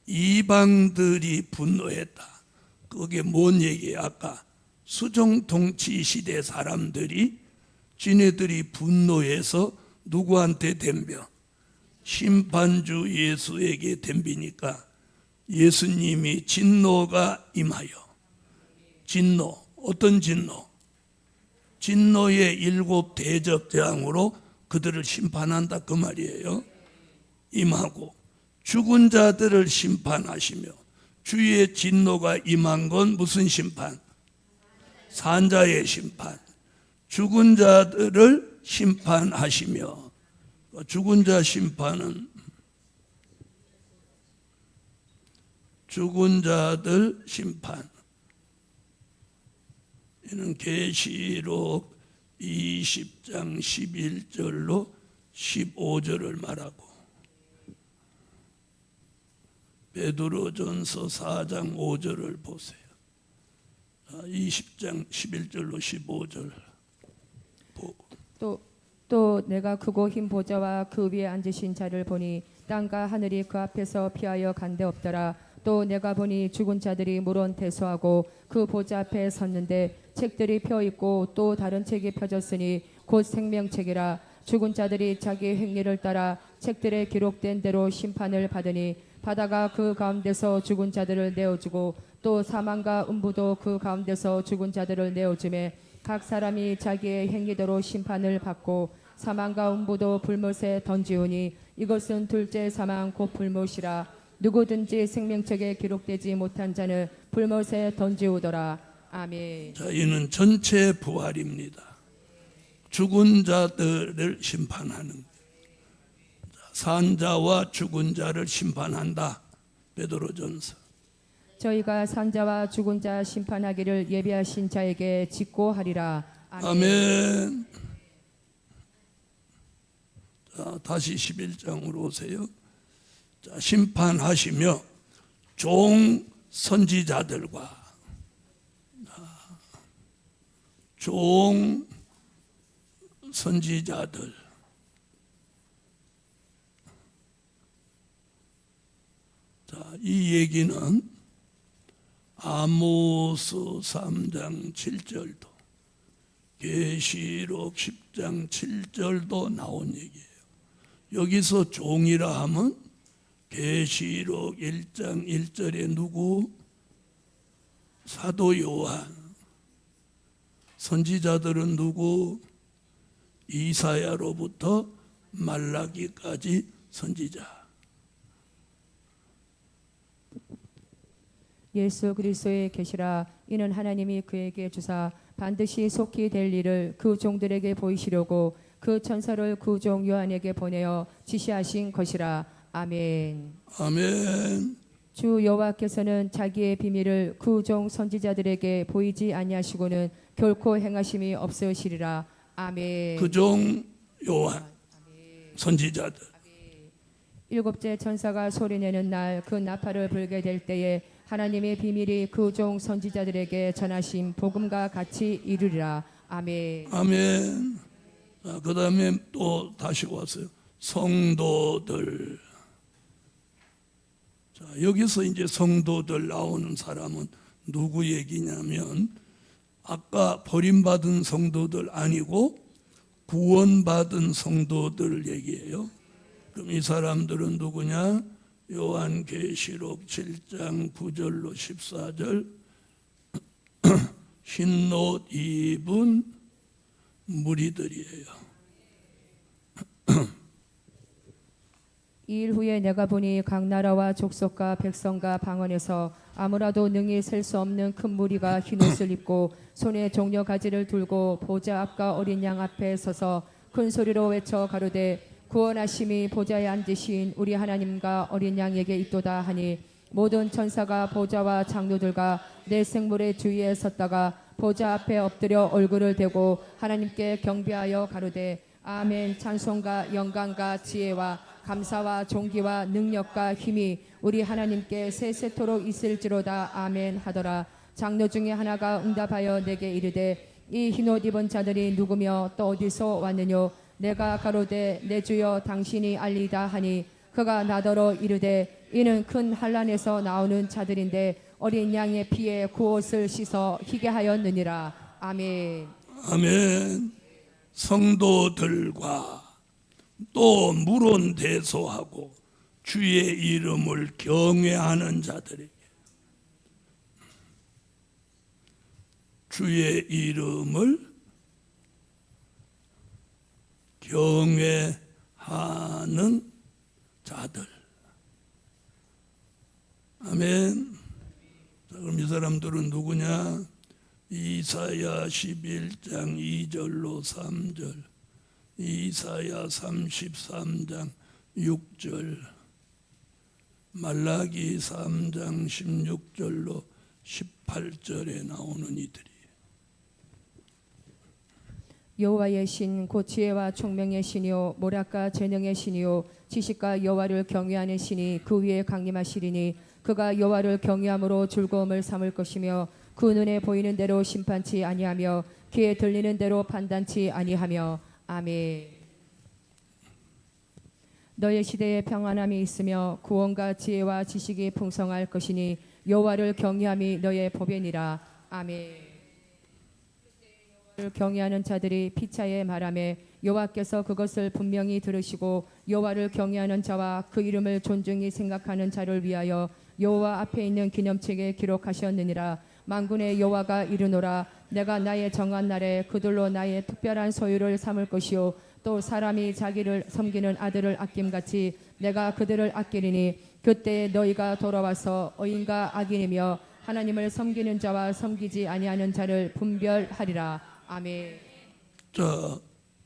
A: 이방들이 분노했다. 그게 뭔 얘기예요? 아까 수정통치 시대 사람들이 지네들이 분노해서 누구한테 덤벼? 심판주 예수에게 덤비니까 예수님이 진노가 임하여. 진노, 어떤 진노? 진노의 7 대접장으로 그들을 심판한다 그 말이에요. 임하고 죽은 자들을 심판하시며. 주의 진노가 임한 건 무슨 심판? 산자의 심판. 죽은 자들을 심판하시며. 죽은 자 심판은 죽은 자들 심판. 이는 계시록 20장 11절로 15절을 말하고 베드로전서 4장 5절을 보세요. 20장 11절로 15절 보고
B: 또 내가 크고 흰 보좌와 그 위에 앉으신 자를 보니 땅과 하늘이 그 앞에서 피하여 간데 없더라. 또 내가 보니 죽은 자들이 물론 대소하고 그 보좌 앞에 섰는데 책들이 펴 있고 또 다른 책이 펴졌으니 곧 생명책이라. 죽은 자들이 자기 행위를 따라 책들에 기록된 대로 심판을 받으니 바다가 그 가운데서 죽은 자들을 내어주고 또 사망과 음부도 그 가운데서 죽은 자들을 내어주매 각 사람이 자기의 행위대로 심판을 받고 사망과 음부도 불못에 던지우니 이것은 둘째 사망 곧 불못이라. 누구든지 생명책에 기록되지 못한 자는 불못에 던지우더라. 아멘.
A: 자, 이는 전체 부활입니다. 죽은 자들을 심판하는, 산자와 죽은 자를 심판한다. 베드로전서.
B: 저희가 산자와 죽은 자 심판하기를 예비하신 자에게 직고하리라. 아멘.
A: 아멘. 자, 다시 11장으로 오세요. 자, 심판하시며 종 선지자들과 종 선지자들, 자, 이 얘기는 아모스 3장 7절도 계시록 10장 7절도 나온 얘기예요. 여기서 종이라 하면 계시록 1장 1절에 누구? 사도 요한. 선지자들은 누구? 이사야로부터 말라기까지 선지자.
B: 예수 그리스도의 계시라. 이는 하나님이 그에게 주사 반드시 속히 될 일을 그 종들에게 보이시려고 그 천사를 그 종 요한에게 보내어 지시하신 것이라. 아멘.
A: 아멘.
B: 주 여호와께서는 자기의 비밀을 그 종 선지자들에게 보이지 아니하시고는 결코 행하심이 없으시리라. 아멘.
A: 그 종 요한 선지자들.
B: 일곱째 천사가 소리내는 날 그 나팔을 불게 될 때에 하나님의 비밀이 그 종 선지자들에게 전하신 복음과 같이 이루리라. 아멘.
A: 아멘. 그 다음에 또 다시 왔어요. 성도들. 자, 여기서 이제 성도들 나오는 사람은 누구 얘기냐면 아까 버림받은 성도들 아니고 구원받은 성도들 얘기예요. 그럼 이 사람들은 누구냐? 요한계시록 7장 9절로 14절 흰옷 입은 무리들이에요.
B: 이 일 후에 내가 보니 각 나라와 족속과 백성과 방언에서 아무라도 능히 셀 수 없는 큰 무리가 흰옷을 입고 손에 종려 가지를 들고 보좌 앞과 어린 양 앞에 서서 큰 소리로 외쳐 가로되 구원하심이 보좌에 앉으신 우리 하나님과 어린 양에게 있도다 하니 모든 천사가 보좌와 장로들과 내 생물의 주위에 섰다가 보좌 앞에 엎드려 얼굴을 대고 하나님께 경배하여 가로되 아멘. 찬송과 영광과 지혜와 감사와 존귀와 능력과 힘이 우리 하나님께 세세토록 있을지로다. 아멘 하더라. 장로 중에 하나가 응답하여 내게 이르되 이 흰옷 입은 자들이 누구며 또 어디서 왔느뇨? 내가 가로되 내 주여 당신이 알리다 하니 그가 나더러 이르되 이는 큰 환난에서 나오는 자들인데 어린 양의 피에 그 옷을 씻어 희게 하였느니라. 아멘.
A: 아멘. 성도들과 또 물론대소하고 주의 이름을 경외하는 자들에게 주의 이름을 경외하는 자들. 아멘. 자, 그럼 이 사람들은 누구냐? 이사야 11장 2절로 3절, 이사야 33장 6절, 말라기 3장 16절로 18절에 나오는 이들이
B: 여호와의 신 곧 지혜와 총명의 신이요 모략과 재능의 신이요 지식과 여호와를 경외하는 신이 그 위에 강림하시리니 그가 여호와를 경외함으로 즐거움을 삼을 것이며 그 눈에 보이는 대로 심판치 아니하며 귀에 들리는 대로 판단치 아니하며. 아멘. 너의 시대에 평안함이 있으며 구원과 지혜와 지식이 풍성할 것이니 여호와를 경외함이 너의 법이니라. 아멘. 여호와를 경외하는 자들이 피차에 말하매 여호와께서 그것을 분명히 들으시고 여호와를 경외하는 자와 그 이름을 존중히 생각하는 자를 위하여 여호와 앞에 있는 기념책에 기록하셨느니라. 만군의 여호와가 이르노라. 내가 나의 정한 날에 그들로 나의 특별한 소유를 삼을 것이요 또 사람이 자기를 섬기는 아들을 아낌같이 내가 그들을 아끼리니 그때 너희가 돌아와서 의인과 악인이며 하나님을 섬기는 자와 섬기지 아니하는 자를 분별하리라. 아멘.
A: 자,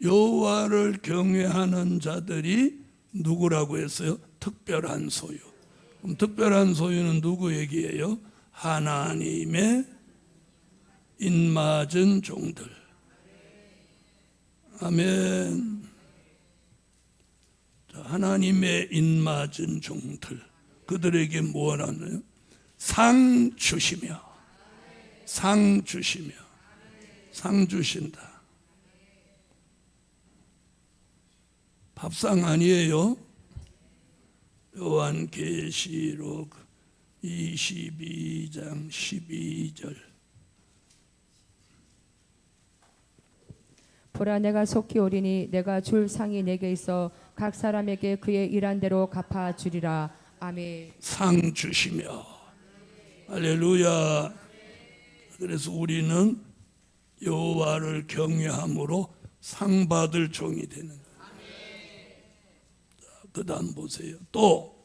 A: 여호와를 경외하는 자들이 누구라고 했어요? 특별한 소유. 그럼 특별한 소유는 누구 얘기예요? 하나님의 인맞은 종들. 아멘. 자, 하나님의 인맞은 종들. 그들에게 뭐라나요? 상 주시며, 상 주시며, 상 주신다. 밥상 아니에요. 요한계시록 22장 12절.
B: 보라 내가 속히 오리니 내가 줄 상이 내게 있어 각 사람에게 그의 일한 대로 갚아 주리라. 아멘.
A: 상 주시며. 할렐루야. 그래서 우리는 여호와를 경외함으로 상 받을 종이 되는 거예요. 그 다음 보세요. 또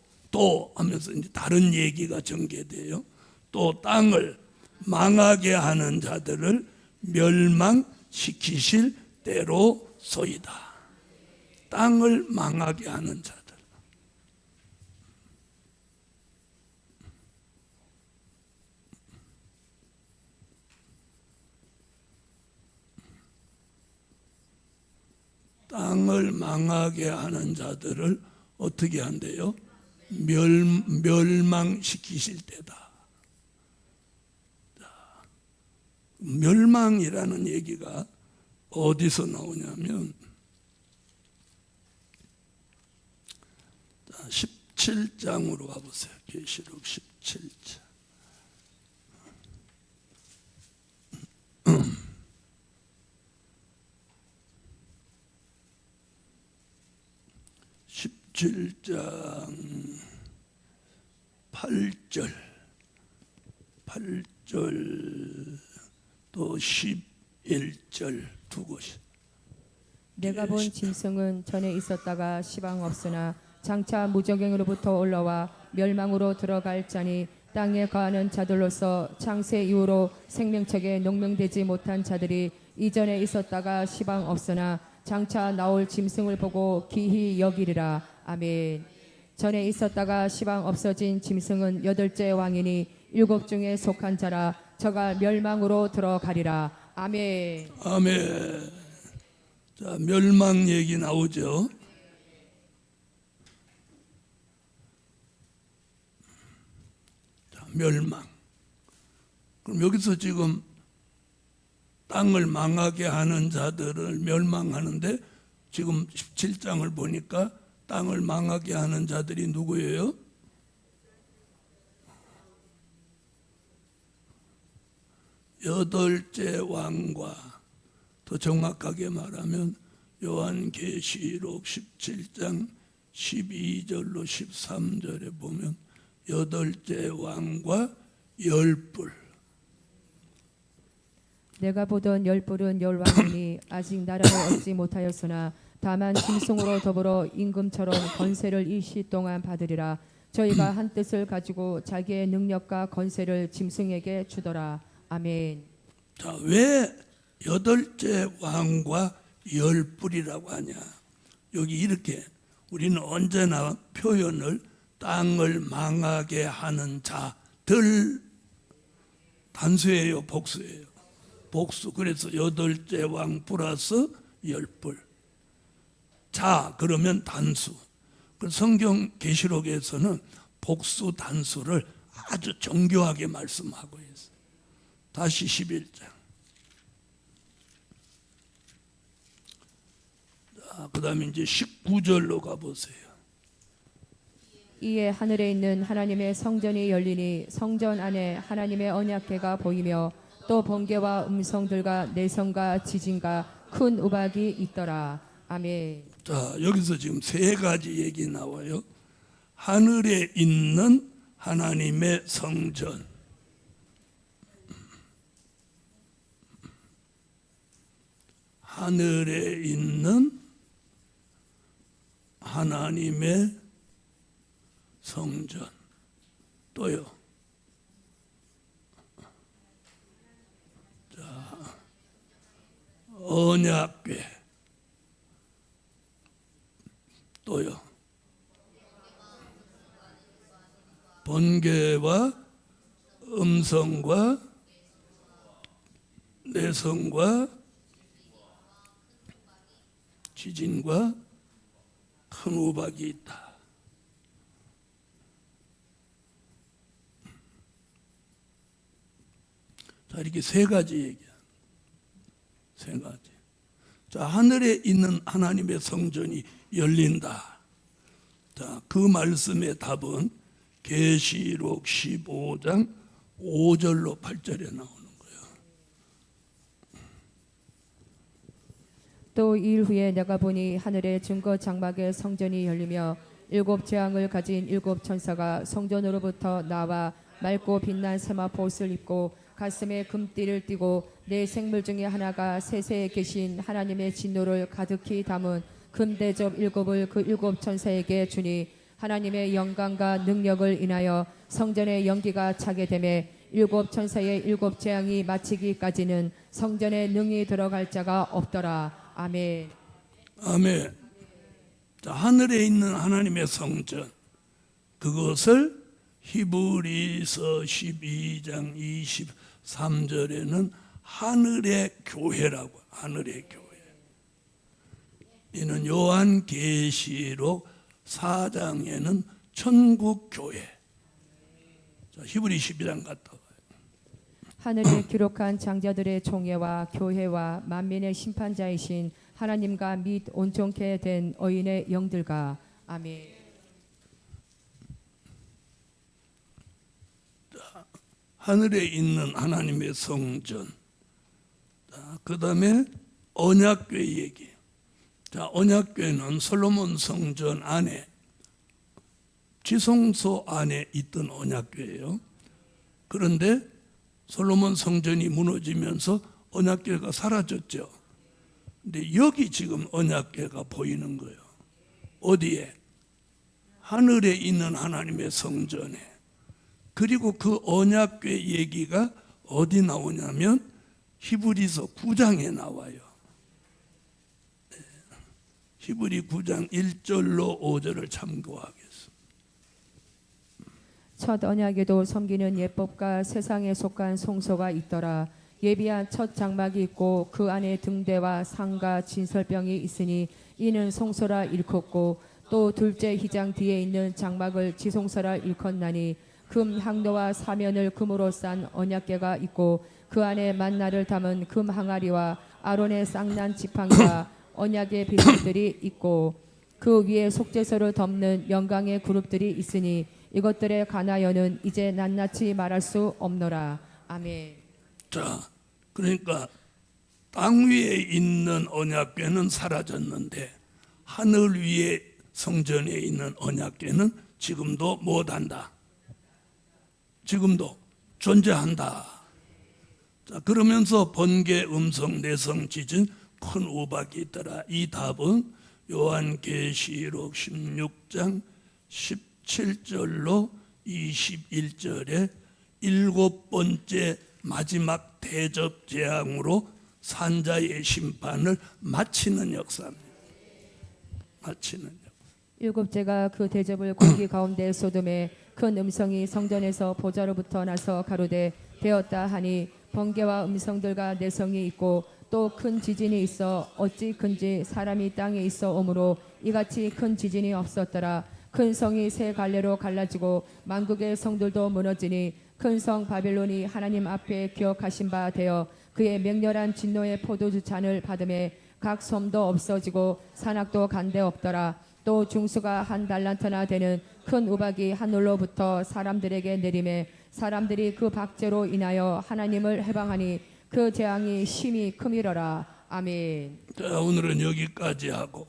A: 하면서 이제 다른 얘기가 전개돼요. 또 땅을 망하게 하는 자들을 멸망시키실 때로소이다. 땅을 망하게 하는 자들. 땅을 망하게 하는 자들을 어떻게 한대요? 멸망시키실 때다. 멸망이라는 얘기가 어디서 나오냐면 17장으로 가보세요. 계시록 17장. (17장) 8절 또 11절 두 곳이.
B: 내가 본 짐승은 전에 있었다가 시방 없으나 장차 무적행으로부터 올라와 멸망으로 들어갈 자니 땅에 거하는 자들로서 창세 이후로 생명책에 농명되지 못한 자들이 이전에 있었다가 시방 없으나 장차 나올 짐승을 보고 기히 여기리라. 아멘. 전에 있었다가 시방 없어진 짐승은 여덟째 왕이니 일곱 중에 속한 자라. 저가 멸망으로 들어가리라. 아멘.
A: 아멘. 자, 멸망 얘기 나오죠. 자, 멸망. 그럼 여기서 지금 땅을 망하게 하는 자들을 멸망하는데, 지금 17장을 보니까 땅을 망하게 하는 자들이 누구예요? 여덟째 왕과, 더 정확하게 말하면 요한계시록 17장 12절로 13절에 보면 여덟째 왕과 열불.
B: 내가 보던 열불은 열왕이니 아직 나라를 얻지 못하였으나 다만 짐승으로 더불어 임금처럼 권세를 일시 동안 받으리라. 저희가 한 뜻을 가지고 자기의 능력과 권세를 짐승에게 주더라. 아멘.
A: 자, 왜 여덟째 왕과 열불이라고 하냐? 여기 이렇게 우리는 언제나 표현을 땅을 망하게 하는 자들, 단수예요, 복수예요? 복수. 그래서 여덟째 왕 플러스 열불. 자, 그러면 단수. 그 성경 계시록에서는 복수 단수를 아주 정교하게 말씀하고 있어요. 다시 11장. 그 다음에 이제 19절로 가보세요.
B: 이에 하늘에 있는 하나님의 성전이 열리니 성전 안에 하나님의 언약궤가 보이며 또 번개와 음성들과 내성과 지진과 큰 우박이 있더라. 아멘.
A: 자, 여기서 지금 세 가지 얘기 나와요. 하늘에 있는 하나님의 성전, 하늘에 있는 하나님의 성전, 또요. 자, 언약궤, 또요. 번개와 음성과 내성과 지진과 큰 우박이 있다. 자, 이렇게 세 가지 얘기야. 세 가지. 자, 하늘에 있는 하나님의 성전이 열린다. 자, 그 말씀의 답은 계시록 15장 5절로 8절에 나오는 거예요.
B: 또 이일 후에 내가 보니 하늘의 증거 장막의 성전이 열리며 일곱 재앙을 가진 일곱 천사가 성전으로부터 나와 맑고 빛난 세마포 옷을 입고 가슴에 금띠를 띠고 네 생물 중에 하나가 세세에 계신 하나님의 진노를 가득히 담은 금대접 일곱을 그 일곱 천사에게 주니 하나님의 영광과 능력을 인하여 성전의 연기가 차게 되매 일곱 천사의 일곱 재앙이 마치기까지는 성전에 능히 들어갈 자가 없더라. 아멘.
A: 아멘. 자, 하늘에 있는 하나님의 성전, 그것을 히브리서 12장 23절에는 하늘의 교회라고. 하늘의 교회. 이는 요한계시록 4장에는 천국 교회. 자, 히브리 12장 갔다 와요.
B: 하늘에 기록한 장자들의 총회와 교회와 만민의 심판자이신 하나님과 및 온전케 된 어인의 영들과. 아멘.
A: 하늘에 있는 하나님의 성전. 그 다음에 언약궤 얘기. 자, 언약궤는 솔로몬 성전 안에, 지성소 안에 있던 언약궤예요. 그런데 솔로몬 성전이 무너지면서 언약궤가 사라졌죠. 근데 여기 지금 언약궤가 보이는 거예요. 어디에? 하늘에 있는 하나님의 성전에. 그리고 그 언약궤 얘기가 어디 나오냐면 히브리서 9장에 나와요. 히브리 9장 1절로 5절을 참고하겠습니다.
B: 첫 언약에도 섬기는 예법과 세상에 속한 송소가 있더라. 예비한 첫 장막이 있고 그 안에 등대와 상과 진설병이 있으니 이는 송소라 일컫고 또 둘째 휘장 뒤에 있는 장막을 지송소라 일컫나니 금 향로와 사면을 금으로 싼 언약궤가 있고 그 안에 만나를 담은 금 항아리와 아론의 쌍난 지팡이와 언약의 비석들이 있고 그 위에 속죄소를 덮는 영광의 그룹들이 있으니 이것들에 관하여는 이제 낱낱이 말할 수 없노라. 아멘.
A: 자, 그러니까 땅 위에 있는 언약궤는 사라졌는데 하늘 위에 성전에 있는 언약궤는 지금도 못한다. 지금도 존재한다. 자, 그러면서 번개, 음성, 내성, 지진, 큰 우박이 있더라. 이 답은 요한계시록 16장 17절로 21절에 7번째 마지막 대접 재앙으로 산자의 심판을 마치는 역사입니다. 마치는 역사.
B: 일곱째가 그 대접을 공기 가운데 쏟음에 큰 음성이 성전에서 보좌로부터 나서 가로되 되었다 하니 번개와 음성들과 내성이 있고 또 큰 지진이 있어 어찌 큰지 사람이 땅에 있어 오므로 이같이 큰 지진이 없었더라. 큰 성이 세 갈래로 갈라지고 만국의 성들도 무너지니 큰 성 바벨론이 하나님 앞에 기억하신 바 되어 그의 맹렬한 진노의 포도주 잔을 받음에 각 섬도 없어지고 산악도 간데 없더라. 또 중수가 한 달란트나 되는 큰 우박이 하늘로부터 사람들에게 내림에 사람들이 그 박제로 인하여 하나님을 해방하니 그 재앙이 심히 크미러라. 아멘.
A: 자, 오늘은 여기까지 하고